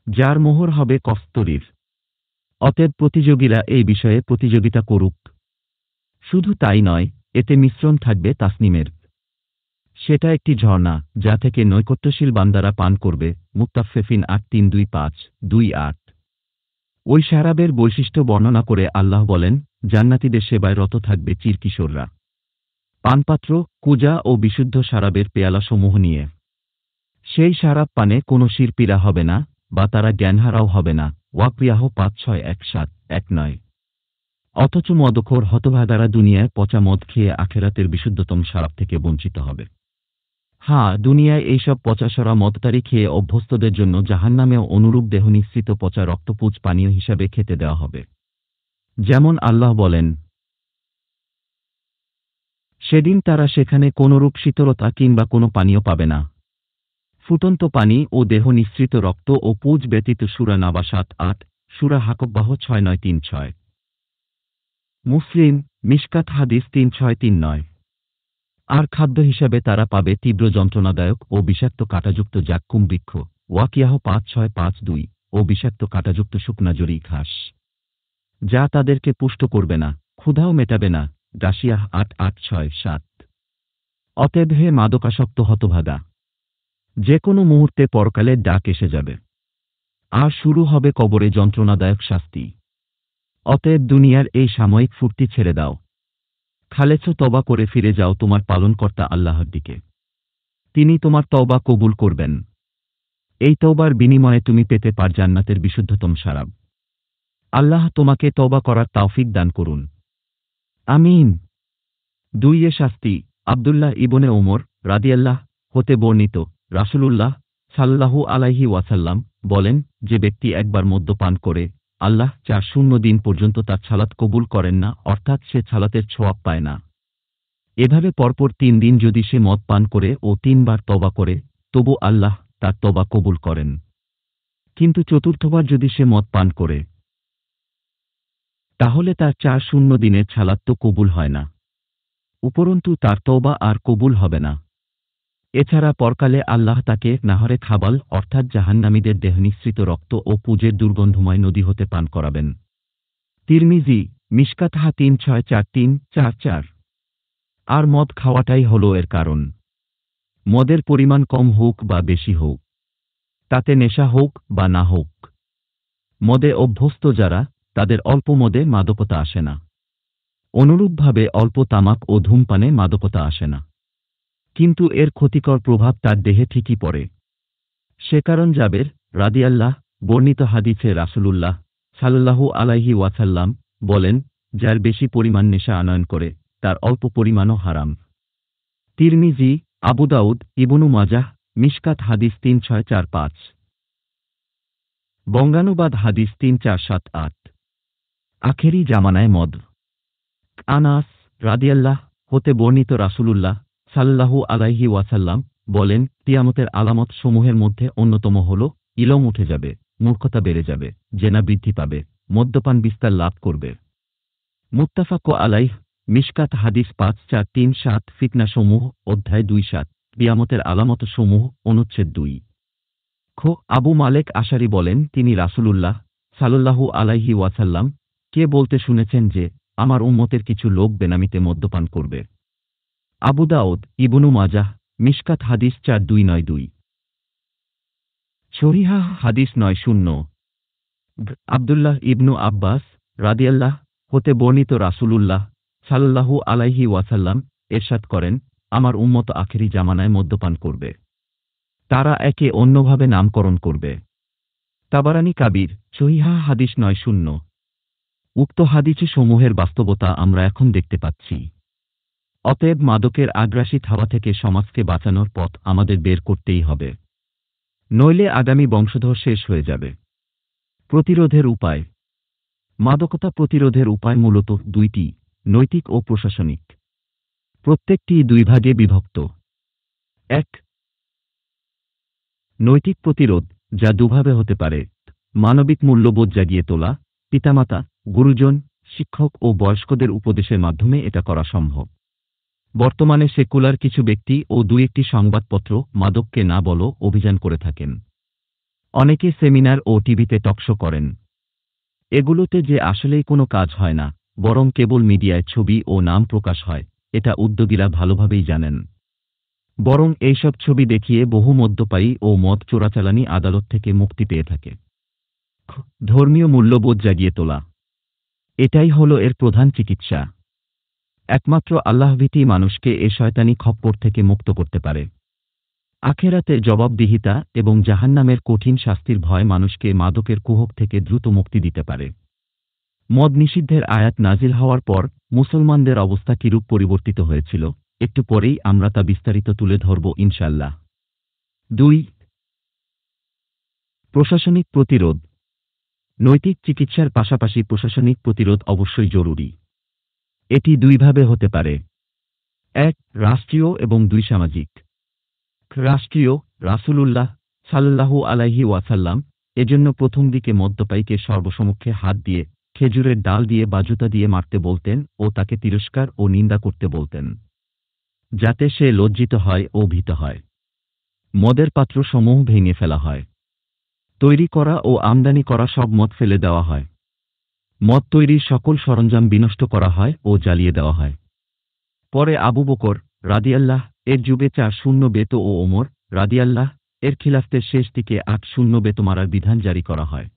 যার মোহর হবে কস্তরীর। অতএব প্রতিযোগীরা এই বিষয়ে প্রতিযোগিতা করুক। শুধু তাই নয়, এতে মিশ্রণ থাকবে তাসনিমের। সেটা একটি ঝর্ণা যা থেকে নৈকট্যশীল বান্দারা পান করবে। মুত্তাফফিফিন 8325-28। ওই শরাবের বৈশিষ্ট্য বর্ণনা করে আল্লাহ বলেন, জান্নাতীদের সেবায় রত থাকবে চিরকিশোররা পানপাত্র, কুজা ও বিশুদ্ধ শরাবের পেয়ালাসমূহ নিয়ে। সেই শরাব পানে কোনো শিরপীড়া হবে না বা তারা জ্ঞানহারাও হবে না। ওয়াকিয়াহ 5617-19। অথচ মদখোর হতভাগারা দুনিয়ায় পচা মদ খেয়ে আখেরাতের বিশুদ্ধতম শরাব থেকে বঞ্চিত হবে। হ্যাঁ, দুনিয়ায় এইসব পচাসরা মদতারি খেয়ে অভ্যস্তদের জন্য জাহান্নামেও অনুরূপ দেহ নিঃসৃত পচা রক্তপুঞ্জ পানীয় হিসাবে খেতে দেওয়া হবে। যেমন আল্লাহ বলেন, সেদিন তারা সেখানে কোনরূপ শীতলতা কিংবা কোনো পানীয় পাবে না। ফুটন্ত পানি ও দেহ নিঃসৃত রক্ত ও পুঁজ ব্যতীত সূরা নাবা 7-8 সূরা হাকবাহ 6936। মুসলিম, মিশকাত হাদিস 3639। আর খাদ্য হিসাবে তারা পাবে তীব্র যন্ত্রণাদায়ক ও বিষাক্ত কাঁটাযুক্ত জাক্কুম বৃক্ষ, ওয়াকিয়াহ 5652, ও বিষাক্ত কাঁটাযুক্ত শুকনাজরি ঘাস, যা তাদেরকে পুষ্ট করবে না, ক্ষুধাও মেটাবে না। গাশিয়াহ 8867। অতএব হে মাদকাসক্ত হতভাগা, যে কোনো মুহূর্তে পরকালের ডাক এসে যাবে, আর শুরু হবে কবরে যন্ত্রণাদায়ক শাস্তি। অতএব দুনিয়ার এই সাময়িক ফুর্তি ছেড়ে দাও, খালেছ তওবা করে ফিরে যাও তোমার পালনকর্তা আল্লাহর দিকে। তিনি তোমার তওবা কবুল করবেন। এই তওবার বিনিময়ে তুমি পেতে পার জান্নাতের বিশুদ্ধতম শরাব। আল্লাহ তোমাকে তওবা করার তৌফিক দান করুন। আমিন। 2 শাস্তি। আব্দুল্লাহ ইবনে ওমর রাদিয়াল্লাহ হতে বর্ণিত, রাসূলুল্লাহ সাল্লাল্লাহু আলাইহি ওয়াসাল্লাম বলেন, যে ব্যক্তি একবার মদ্যপান করে আল্লাহ 40 দিন পর্যন্ত তার সালাত কবুল করেন না, অর্থাৎ সে সালাতের ছোয়াব পায় না। এভাবে পরপর 3 দিন যদি সে মদ পান করে ও 3 বার তওবা করে, তবু আল্লাহ তার তওবা কবুল করেন। কিন্তু চতুর্থবার যদি সে মদ পান করে, তাহলে তার 40 দিনের সালাত তো কবুল হয় না, উপরন্তু তার তওবা আর কবুল হবে না। এছাড়া পরকালে আল্লাহ তাকে নাহরে খাবাল অর্থাৎ জাহান্নামীদের দেহনিঃসৃত রক্ত ও পুজের দুর্গন্ধময় নদী হতে পান করাবেন। তিরমিজি, মিশকাতহা 364344। আর মদ খাওয়াটাই হলো এর কারণ। মদের পরিমাণ কম হোক বা বেশি হোক, তাতে নেশা হোক বা না হোক, মদে অভ্যস্ত যারা, তাদের অল্প মদে মাদকতা আসে না। অনুরূপভাবে অল্প তামাক ও ধূমপানে মাদকতা আসে না, কিন্তু এর ক্ষতিকর প্রভাব তার দেহে ঠিকই পড়ে। সে কারণ জাবের রাদিয়াল্লাহ বর্ণিত হাদিসে রাসূলুল্লাহ সাল্লাল্লাহু আলাইহি ওয়াসাল্লাম বলেন, যার বেশি পরিমাণ নেশা আনয়ন করে, তার অল্প পরিমাণও হারাম। তিরমিজি, আবু দাউদ, ইবনু মাজাহ, মিশকাত হাদিস 3645। বঙ্গানুবাদ হাদিস 3478। আখেরি জামানায় মদ। আনাস রাদিয়াল্লাহ হতে বর্ণিত, রাসূলুল্লাহ সাল্লাল্লাহু আলাইহি ওয়াসাল্লাম বলেন, কিয়ামতের আলামত সমূহের মধ্যে অন্যতম হল ইলম উঠে যাবে, মূর্খতা বেড়ে যাবে, জেনা বৃদ্ধি পাবে, মদ্যপান বিস্তার লাভ করবে। মুত্তাফাক আলাইহ, মিশকাত হাদিস 5437। ফিতনা সমূহ অধ্যায় 27। কিয়ামতের আলামত সমূহ অনুচ্ছেদ 2। আবু মালেক আশারি বলেন, তিনি রাসূলুল্লাহ সাল্লাল্লাহু আলাইহি ওয়াসাল্লাম কে বলতে শুনেছেন যে, আমার উম্মতের কিছু লোক বেনামিতে মদ্যপান করবে। আবু দাউদ, ইবনু মাজাহ, মিশকাত হাদিস 4292। সহিহ হাদিস 90। আব্দুল্লাহ ইবনু আব্বাস রাদিয়াল্লাহ হতে বর্ণিত, রাসূলুল্লাহ সাল্লাল্লাহু আলাইহি ওয়াসাল্লাম ইরশাদ করেন, আমার উম্মত আখেরি জামানায় মদ্যপান করবে। তারা একে অন্যভাবে নামকরণ করবে। তাবারানী কাবীর, সহিহ হাদিস 90। উক্ত হাদিসে সমূহের বাস্তবতা আমরা এখন দেখতে পাচ্ছি। অতএব মাদকের আগ্রাসী হাওয়া থেকে সমাজকে বাঁচানোর পথ আমাদের বের করতেই হবে, নইলে আগামী বংশধর শেষ হয়ে যাবে। প্রতিরোধের উপায়। মাদকতা প্রতিরোধের উপায় মূলত 2টি, নৈতিক ও প্রশাসনিক। প্রত্যেকটি 2 ভাগে বিভক্ত। 1. নৈতিক প্রতিরোধ, যা দুভাবে হতে পারে। মানবিক মূল্যবোধ জাগিয়ে তোলা, পিতামাতা, গুরুজন, শিক্ষক ও বয়স্কদের উপদেশের মাধ্যমে এটা করা সম্ভব। বর্তমানে সেকুলার কিছু ব্যক্তি ও 2-1টি সংবাদপত্র মাদককে না বলো অভিযান করে থাকেন। অনেকে সেমিনার ও টিভিতে টকশো করেন। এগুলোতে যে আসলেই কোনো কাজ হয় না, বরং কেবল মিডিয়ায় ছবি ও নাম প্রকাশ হয়, এটা উদ্যোগীরা ভালোভাবেই জানেন। বরং এইসব ছবি দেখিয়ে বহু মদ্যপায়ী ও মদ চোরাচালানি আদালত থেকে মুক্তি পেয়ে থাকে। ধর্মীয় মূল্যবোধ জাগিয়ে তোলা, এটাই হলো এর প্রধান চিকিৎসা। একমাত্র আল্লাহভীতি মানুষকে এ শয়তানি খপ্পর থেকে মুক্ত করতে পারে। আখেরাতে জবাবদিহিতা এবং জাহান্নামের কঠিন শাস্তির ভয় মানুষকে মাদকের কুহক থেকে দ্রুত মুক্তি দিতে পারে। মদ নিষিদ্ধের আয়াত নাজিল হওয়ার পর মুসলমানদের অবস্থা কিরূপ পরিবর্তিত হয়েছিল, একটু পরেই আমরা তা বিস্তারিত তুলে ধরব ইনশাআল্লাহ। 2. প্রশাসনিক প্রতিরোধ। নৈতিক চিকিৎসার পাশাপাশি প্রশাসনিক প্রতিরোধ অবশ্যই জরুরি। এটি 2 ভাবে হতে পারে। 1. রাষ্ট্রীয় এবং 2 সামাজিক। রাষ্ট্রীয়, রাসূলুল্লাহ সাল্লাল্লাহু আলাইহি ওয়াসাল্লাম এজন্য প্রথম দিকে মদ্যপায়ীকে সর্বসমক্ষে হাত দিয়ে, খেজুরের ডাল দিয়ে বা জুতা দিয়ে মারতে বলতেন ও তাকে তিরস্কার ও নিন্দা করতে বলতেন, যাতে সে লজ্জিত হয় ও ভীত হয়। মদের পাত্র সমূহ ভেঙে ফেলা হয়। তৈরি করা ও আমদানি করা সব মদ ফেলে দেওয়া হয়। মদ তৈরির সকল সরঞ্জাম বিনষ্ট করা হয় ও জ্বালিয়ে দেওয়া হয়। পরে আবু বকর রাদিয়াল্লাহ এর যুগে 4-0 বেত ও ওমর রাদিয়াল্লাহ এর খিলাফতের শেষ দিকে 8-0 বেত মারার বিধান জারি করা হয়।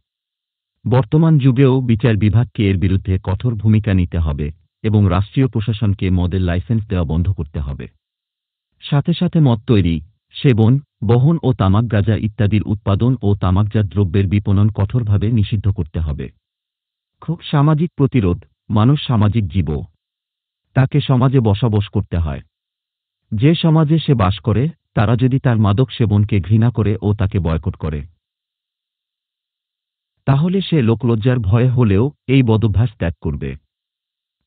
বর্তমান যুগেও বিচার বিভাগকে এর বিরুদ্ধে কঠোর ভূমিকা নিতে হবে এবং রাষ্ট্রীয় প্রশাসনকে মদের লাইসেন্স দেওয়া বন্ধ করতে হবে। সাথে সাথে মদ তৈরি, সেবন, বহন ও তামাক গাঁজা ইত্যাদির উৎপাদন ও তামাকজাত দ্রব্যের বিপণন কঠোরভাবে নিষিদ্ধ করতে হবে। খুব সামাজিক প্রতিরোধ, মানুষ সামাজিক জীব। তাকে সমাজে বসবাস করতে হয়। যে সমাজে সে বাস করে, তারা যদি তার মাদক সেবনকে ঘৃণা করে ও তাকে বয়কট করে, তাহলে সে লোকলজ্জার ভয়ে হলেও এই বদভ্যাস ত্যাগ করবে।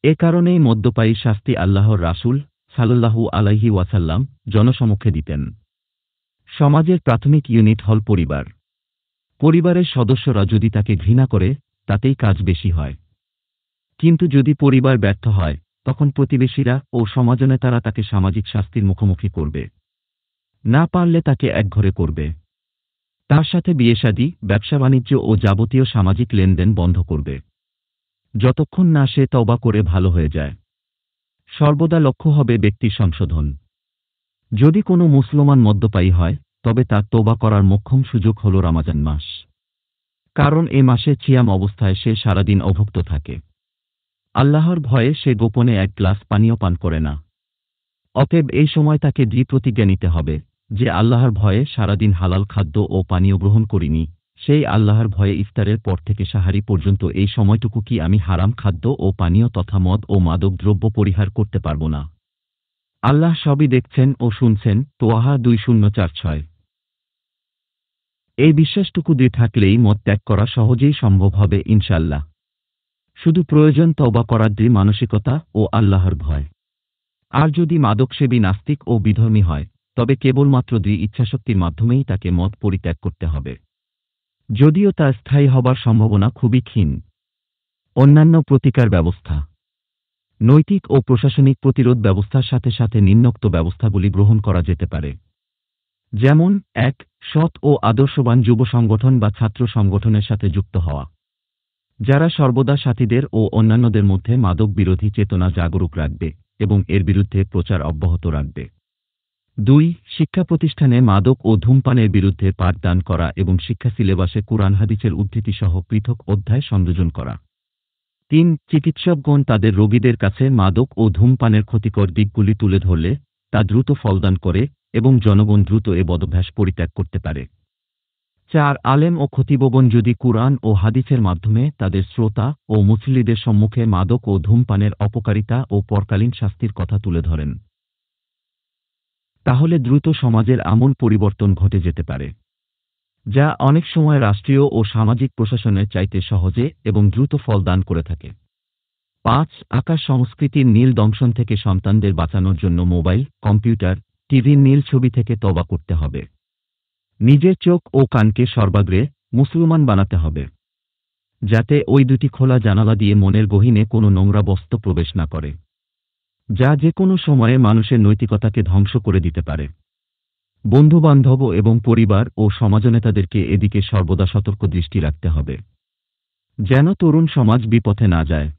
এ কারণেই মদ্যপায়ীর শাস্তি আল্লাহর রাসূল সাল্লাল্লাহু আলাইহি ওয়াসাল্লাম জনসমক্ষে দিতেন। সমাজের প্রাথমিক ইউনিট হল পরিবার। পরিবারের সদস্যরা যদি তাকে ঘৃণা করে, তাতেই কাজ বেশি হয়। কিন্তু যদি পরিবার ব্যর্থ হয়, তখন প্রতিবেশীরা ও সমাজনেতারা তাকে সামাজিক শাস্তির মুখোমুখি করবে। না পারলে তাকে একঘরে করবে। তার সাথে বিয়ে-শাদী, ব্যবসা-বাণিজ্য ও যাবতীয় সামাজিক লেনদেন বন্ধ করবে, যতক্ষণ না সে তওবা করে ভালো হয়ে যায়। সর্বদা লক্ষ্য হবে ব্যক্তির সংশোধন। যদি কোনো মুসলমান মদ্যপায়ী হয়, তবে তার তওবা করার মোক্ষম সুযোগ হল রমজান মাস। কারণ এ মাসে ছিয়াম অবস্থায় সে সারাদিন অভুক্ত থাকে। আল্লাহর ভয়ে সে গোপনে এক গ্লাস পানীয় পান করে না। অতএব এই সময় তাকে দৃঢ় প্রতিজ্ঞা নিতে হবে যে আল্লাহর ভয়ে সারাদিন হালাল খাদ্য ও পানীয় গ্রহণ করিনি, সেই আল্লাহর ভয়ে ইফতারের পর থেকে সাহারি পর্যন্ত এই সময়টুকু কি আমি হারাম খাদ্য ও পানীয় তথা মদ ও মাদক দ্রব্য পরিহার করতে পারব না। আল্লাহ সবই দেখছেন ও শুনছেন। তোয়াহা 2046। এই বিশ্বাসটুকু দৃঢ় থাকলেই মদ ত্যাগ করা সহজেই সম্ভব হবে ইনশাআল্লাহ। শুধু প্রয়োজন তওবা করার দৃঢ় মানসিকতা ও আল্লাহর ভয়। আর যদি মাদকসেবী নাস্তিক ও বিধর্মী হয়, তবে কেবলমাত্র দৃঢ় ইচ্ছাশক্তির মাধ্যমেই তাকে মদ পরিত্যাগ করতে হবে, যদিও তা স্থায়ী হবার সম্ভাবনা খুবই ক্ষীণ। অন্যান্য প্রতিকার ব্যবস্থা। নৈতিক ও প্রশাসনিক প্রতিরোধ ব্যবস্থার সাথে সাথে নিম্নোক্ত ব্যবস্থাগুলি গ্রহণ করা যেতে পারে। যেমন 1. সৎ ও আদর্শবান যুব সংগঠন বা ছাত্র সংগঠনের সাথে যুক্ত হওয়া, যারা সর্বদা সাথীদের ও অন্যান্যদের মধ্যে মাদক বিরোধী চেতনা জাগরুক রাখবে এবং এর বিরুদ্ধে প্রচার অব্যাহত রাখবে। 2. শিক্ষা প্রতিষ্ঠানে মাদক ও ধূমপানের বিরুদ্ধে পাঠদান করা এবং শিক্ষা সিলেবাসে কুরআন হাদিসের উদ্ধৃতি সহ পৃথক অধ্যায় সংযোজন করা। 3. চিকিৎসকগণ তাদের রোগীদের কাছে মাদক ও ধূমপানের ক্ষতিকর দিকগুলি তুলে ধরলে তা দ্রুত ফলদান করে এবং জনগণ দ্রুত এ বদভ্যাস পরিত্যাগ করতে পারে। 4. আলেম ও খতিবগণ যদি কুরআন ও হাদিসের মাধ্যমে তাদের শ্রোতা ও মুসল্লিদের সম্মুখে মাদক ও ধূমপানের অপকারিতা ও পরকালীন শাস্তির কথা তুলে ধরেন, তাহলে দ্রুত সমাজের আমূল পরিবর্তন ঘটে যেতে পারে, যা অনেক সময় রাষ্ট্রীয় ও সামাজিক প্রশাসনের চাইতে সহজে এবং দ্রুত ফল দান করে থাকে। 5. আকাশ সংস্কৃতির নীল দংশন থেকে সন্তানদের বাঁচানোর জন্য মোবাইল, কম্পিউটার, টিভির নীল ছবি থেকে তওবা করতে হবে। নিজের চোখ ও কানকে সর্বাগ্রে মুসলমান বানাতে হবে, যাতে ওই দুটি খোলা জানালা দিয়ে মনের গহীনে কোনো নোংরা বস্তু প্রবেশ না করে, যা যে কোনো সময়ে মানুষের নৈতিকতাকে ধ্বংস করে দিতে পারে। বন্ধুবান্ধব এবং পরিবার ও সমাজনেতাদেরকে এদিকে সর্বদা সতর্ক দৃষ্টি রাখতে হবে, যেন তরুণ সমাজ বিপথে না যায়।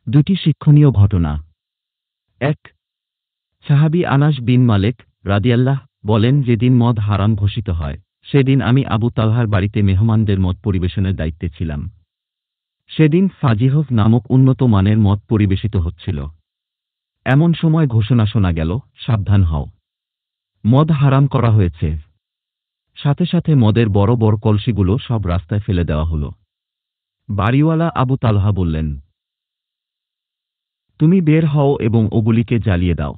2টি শিক্ষণীয় ঘটনা। 1. সাহাবী আনাস বিন মালিক রাদিয়াল্লাহ বলেন, যেদিন মদ হারাম ঘোষিত হয়, সেদিন আমি আবু তালহার বাড়িতে মেহমানদের মদ পরিবেশনের দায়িত্বে ছিলাম। সেদিন ফাজিহফ নামক উন্নত মানের মদ পরিবেশিত হচ্ছিল। এমন সময় ঘোষণা শোনা গেল, সাবধান হও, মদ হারাম করা হয়েছে। সাথে সাথে মদের বড় বড় কলসিগুলো সব রাস্তায় ফেলে দেওয়া হলো। বাড়িওয়ালা আবু তালহা বললেন, তুমি বের হও এবং ওগুলিকে জ্বালিয়ে দাও।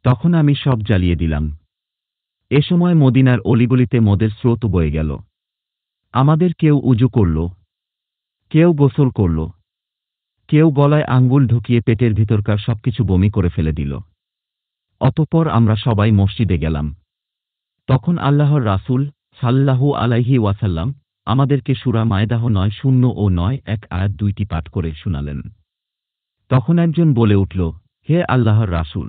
তখন আমি সব জ্বালিয়ে দিলাম। এ সময় মদিনার অলিগলিতে মদের স্রোত বয়ে গেল। আমাদের কেউ উজু করল, কেউ গোসল করল, কেউ গলায় আঙ্গুল ঢুকিয়ে পেটের ভিতরকার সবকিছু বমি করে ফেলে দিল। অতঃপর আমরা সবাই মসজিদে গেলাম। তখন আল্লাহর রাসূল সাল্লাল্লাহু আলাইহি ওয়াসাল্লাম আমাদেরকে সূরা মায়দাহ 9:0 ও 9:1 আয়াত 2টি পাঠ করে শুনালেন। তখন একজন বলে উঠল, হে আল্লাহর রাসূল,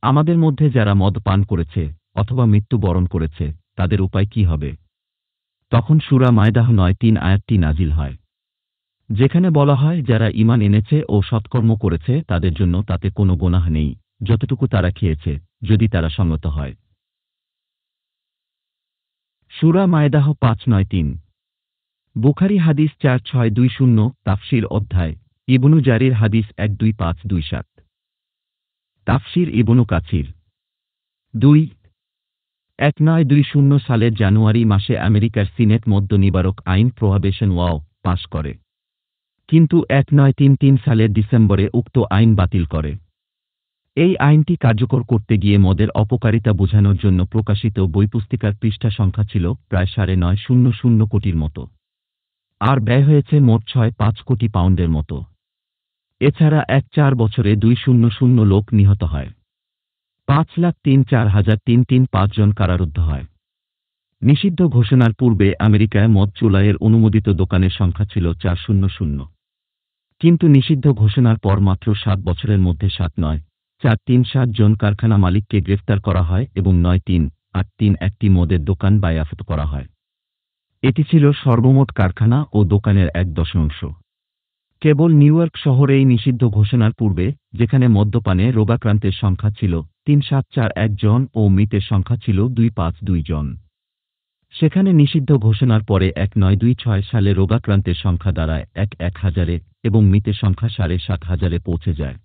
আমাদের মধ্যে যারা মদ পান করেছে অথবা মৃত্যুবরণ করেছে তাদের উপায় কি হবে? তখন সূরা মায়দাহ 9:3 আয়াতটি নাজিল হয়, যেখানে বলা হয় যারা ঈমান এনেছে ও সৎকর্ম করেছে তাদের জন্য তাতে কোনো গুনাহ নেই, যতটুকু তারা খেয়েছে, যদি তারা সম্মত হয়। সূরা মায়দাহ 5:9-3। বুখারী হাদিস 4620, তাফসীর অধ্যায়, ইবনু জারির হাদিস 12527। তাফসীর ইবনু কাসির 1920 সালের জানুয়ারি মাসে আমেরিকার সিনেট মদ্য নিবারক আইন প্রোহিবিশন ওয়াও পাস করে, কিন্তু 1933 সালের ডিসেম্বরে উক্ত আইন বাতিল করে। এই আইনটি কার্যকর করতে গিয়ে মদের অপকারিতা বোঝানোর জন্য প্রকাশিত বইপুস্তিকার পৃষ্ঠা সংখ্যা ছিল প্রায় 950 কোটির মতো, আর ব্যয় হয়েছে মোট 6-5 কোটি পাউন্ডের মতো। এছাড়া 4 বছরে 200 লোক নিহত হয়, 5,03,435 জন কারারুদ্ধ হয়। নিষিদ্ধ ঘোষণার পূর্বে আমেরিকায় মদ চুলাইয়ের অনুমোদিত দোকানের সংখ্যা ছিল 400, কিন্তু নিষিদ্ধ ঘোষণার পর মাত্র 7 বছরের মধ্যে 7,9,437 জন কারখানা মালিককে গ্রেফতার করা হয় এবং 9,3,831টি মদের দোকান বায়াফত করা হয়। এটি ছিল সর্বমোট কারখানা ও দোকানের 1/10। কেবল নিউ ইয়র্ক শহরেই নিষিদ্ধ ঘোষণার পূর্বে, যেখানে মদ্যপানে রোগাক্রান্তের সংখ্যা ছিল 3,741 জন ও মৃতের সংখ্যা ছিল 2,502 জন, সেখানে নিষিদ্ধ ঘোষণার পরে 1926 সালে রোগাক্রান্তের সংখ্যা দাঁড়ায় 1,000-এ এবং মৃতের সংখ্যা 7,500-এ পৌঁছে যায়।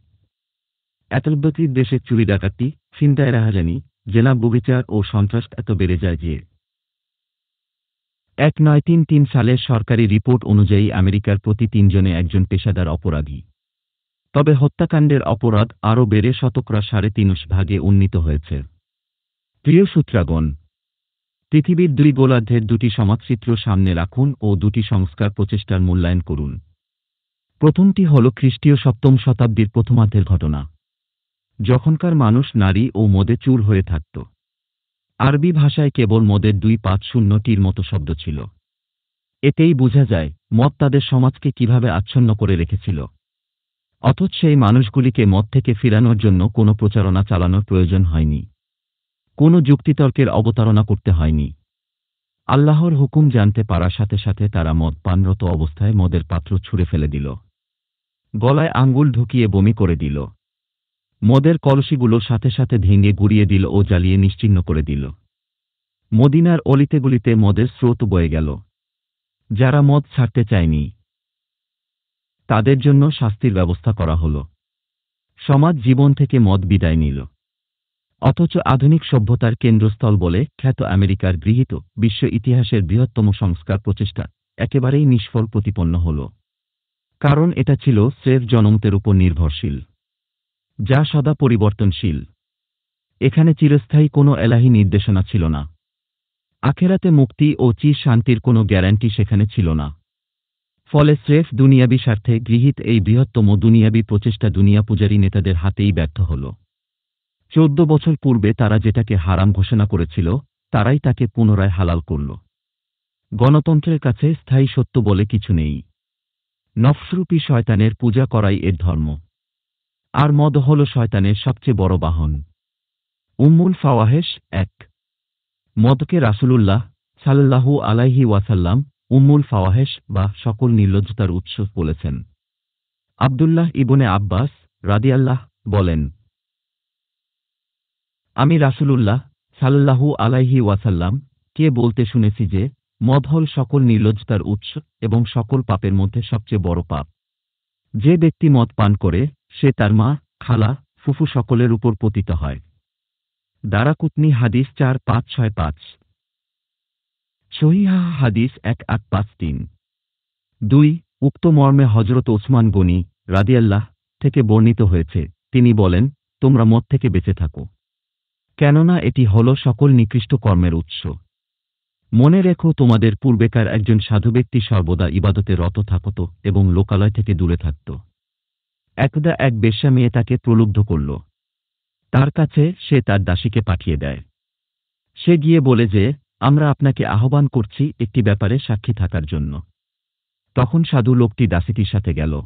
এতবৃদ্ধি দেশে চুরি ডাকাতি, ছিনতাই রাহাজানি, জেনা ব্যভিচার ও সন্ত্রাস এত বেড়ে যায় যে 1933 সালের সরকারি রিপোর্ট অনুযায়ী আমেরিকার প্রতি 3 জনে একজন পেশাদার অপরাধী। তবে হত্যাকাণ্ডের অপরাধ আরও বেড়ে 3.3% উন্নীত হয়েছে। প্রিয় শ্রোতাগণ, পৃথিবীর 2 গোলার্ধের 2টি সমাজচিত্র সামনে রাখুন ও 2টি সংস্কার প্রচেষ্টার মূল্যায়ন করুন। প্রথমটি হল খ্রিস্টীয় 7ম শতাব্দীর প্রথমার্ধের ঘটনা, যখনকার মানুষ নারী ও মদে চুর হয়ে থাকত। আরবি ভাষায় কেবল মদের 250টির মতো শব্দ ছিল। এতেই বোঝা যায় মদ তাদের সমাজকে কিভাবে আচ্ছন্ন করে রেখেছিল। অথচ সেই মানুষগুলিকে মদ থেকে ফিরানোর জন্য কোনো প্রচারণা চালানোর প্রয়োজন হয়নি, কোনো যুক্তিতর্কের অবতারণা করতে হয়নি। আল্লাহর হুকুম জানতে পারার সাথে সাথে তারা মদ পানরত অবস্থায় মদের পাত্র ছুঁড়ে ফেলে দিল, গলায় আঙ্গুল ঢুকিয়ে বমি করে দিল, মদের কলসিগুলো সাথে সাথে ভেঙে গুঁড়িয়ে দিল ও জ্বালিয়ে নিশ্চিহ্ন করে দিল। মদিনার অলিতে-গলিতে মদের স্রোত বয়ে গেল। যারা মদ ছাড়তে চায়নি তাদের জন্য শাস্তির ব্যবস্থা করা হল। সমাজ জীবন থেকে মদ বিদায় নিল। অথচ আধুনিক সভ্যতার কেন্দ্রস্থল বলে খ্যাত আমেরিকার গৃহীত বিশ্ব ইতিহাসের বৃহত্তম সংস্কার প্রচেষ্টা একেবারেই নিষ্ফল প্রতিপন্ন হল, কারণ এটা ছিল স্রেফ জনমতের উপর নির্ভরশীল, যা সদা পরিবর্তনশীল। এখানে চিরস্থায়ী কোনো এলাহী নির্দেশনা ছিল না। আখেরাতে মুক্তি ও চির শান্তির কোনো গ্যারান্টি সেখানে ছিল না। ফলে স্রেফ দুনিয়াবি স্বার্থে গৃহীত এই বৃহত্তম দুনিয়াবি প্রচেষ্টা দুনিয়া পূজারী নেতাদের হাতেই ব্যর্থ হল। 14 বছর পূর্বে তারা যেটাকে হারাম ঘোষণা করেছিল, তারাই তাকে পুনরায় হালাল করল। গণতন্ত্রের কাছে স্থায়ী সত্য বলে কিছু নেই। নফসরূপী শয়তানের পূজা করাই এর ধর্ম। আর মদ হল শয়তানের সবচেয়ে বড় বাহন। উম্মুল ফাওয়াহেশ 1। মদকে রাসূলুল্লাহ সাল্লাল্লাহু আলাইহি ওয়াসাল্লাম উম্মুল ফাওয়াহেশ বা সকল নির্লজ্জতার উৎস বলেছেন। আব্দুল্লাহ ইবনে আব্বাস রাদিয়াল্লাহু বলেন, আমি রাসূলুল্লাহ সাল্লাল্লাহু আলাইহি ওয়াসাল্লাম কে বলতে শুনেছি যে মদ হল সকল নির্লজ্জতার উৎস এবং সকল পাপের মধ্যে সবচেয়ে বড় পাপ। যে ব্যক্তি মদ পান করে সে তার মা, খালা, ফুফু সকলের উপর পতিত হয়। দারাকুতনি হাদিস 4565। সহিহ হাদিস 1853। 2 উক্ত মর্মে হযরত ওসমান গনি রাদিয়াল্লাহু থেকে বর্ণিত হয়েছে, তিনি বলেন, তোমরা মদ থেকে বেঁচে থাকো, কেননা এটি হল সকল নিকৃষ্ট কর্মের উৎস। মনে রেখো তোমাদের পূর্বেকার একজন সাধু ব্যক্তি সর্বদা ইবাদতে রত থাকত এবং লোকালয় থেকে দূরে থাকত। একদা এক বেশ্যা মেয়ে তাকে প্রলুব্ধ করল। তার কাছে সে তার দাসীকে পাঠিয়ে দেয়। সে গিয়ে বলে যে, আমরা আপনাকে আহ্বান করছি একটি ব্যাপারে সাক্ষী থাকার জন্য। তখন সাধু লোকটি দাসীটির সাথে গেল।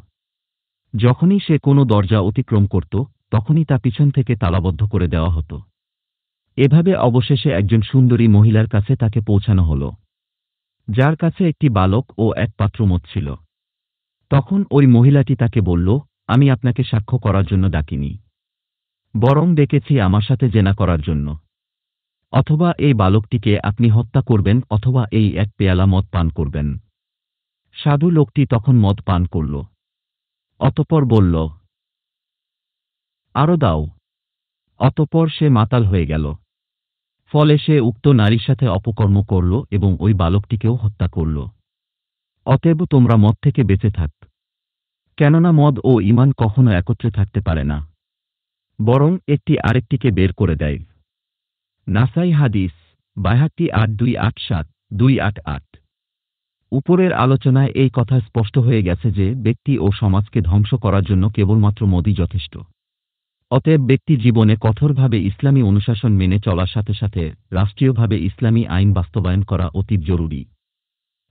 যখনই সে কোনো দরজা অতিক্রম করত, তখনই তা পিছন থেকে তালাবদ্ধ করে দেওয়া হতো। এভাবে অবশেষে একজন সুন্দরী মহিলার কাছে তাকে পৌঁছানো হল, যার কাছে একটি বালক ও এক পাত্র মদ ছিল। তখন ওই মহিলাটি তাকে বলল, আমি আপনাকে সাক্ষ্য করার জন্য ডাকিনি, বরং ডেকেছি আমার সাথে জেনা করার জন্য। অথবা এই বালকটিকে আপনি হত্যা করবেন, অথবা এই এক পেয়ালা মদ পান করবেন। সাধু লোকটি তখন মদ পান করল। অতঃপর বলল, আরো দাও। অতঃপর সে মাতাল হয়ে গেল। ফলে সে উক্ত নারীর সাথে অপকর্ম করল এবং ওই বালকটিকেও হত্যা করল। অতএব তোমরা মদ থেকে বেঁচে থাক, কেননা মদ ও ঈমান কখনো একত্রে থাকতে পারে না, বরং একটি আরেকটিকে বের করে দেয়। নাসাই হাদিস, বাইহাক্কি 8287-288। উপরের আলোচনায় এই কথা স্পষ্ট হয়ে গেছে যে ব্যক্তি ও সমাজকে ধ্বংস করার জন্য কেবলমাত্র মদই যথেষ্ট। অতএব ব্যক্তি জীবনে কঠোরভাবে ইসলামী অনুশাসন মেনে চলার সাথে সাথে রাষ্ট্রীয়ভাবে ইসলামী আইন বাস্তবায়ন করা অতি জরুরি।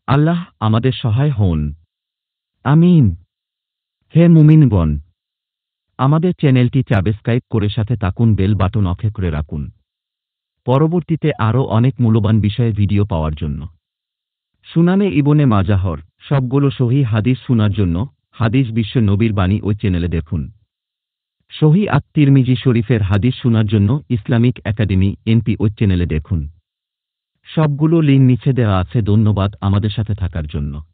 আল্লাহ আমাদের সহায় হন। আমিন। হে মুমিনগণ, আমাদের চ্যানেলটি সাবস্ক্রাইব করে সাথে থাকুন, বেল বাটন অন করে রাখুন পরবর্তীতে আরও অনেক মূল্যবান বিষয়ে ভিডিও পাওয়ার জন্য। সুনানে ইবনে মাজাহর সবগুলো সহি হাদিস শোনার জন্য হাদিস বিশ্ব নবীর বাণী ওই চ্যানেলে দেখুন। সহি আত-তিরমিজি শরীফের হাদিস শোনার জন্য ইসলামিক একাডেমি এনপি ওই চ্যানেলে দেখুন। সবগুলো লিঙ্ক নিচে দেওয়া আছে। ধন্যবাদ আমাদের সাথে থাকার জন্য।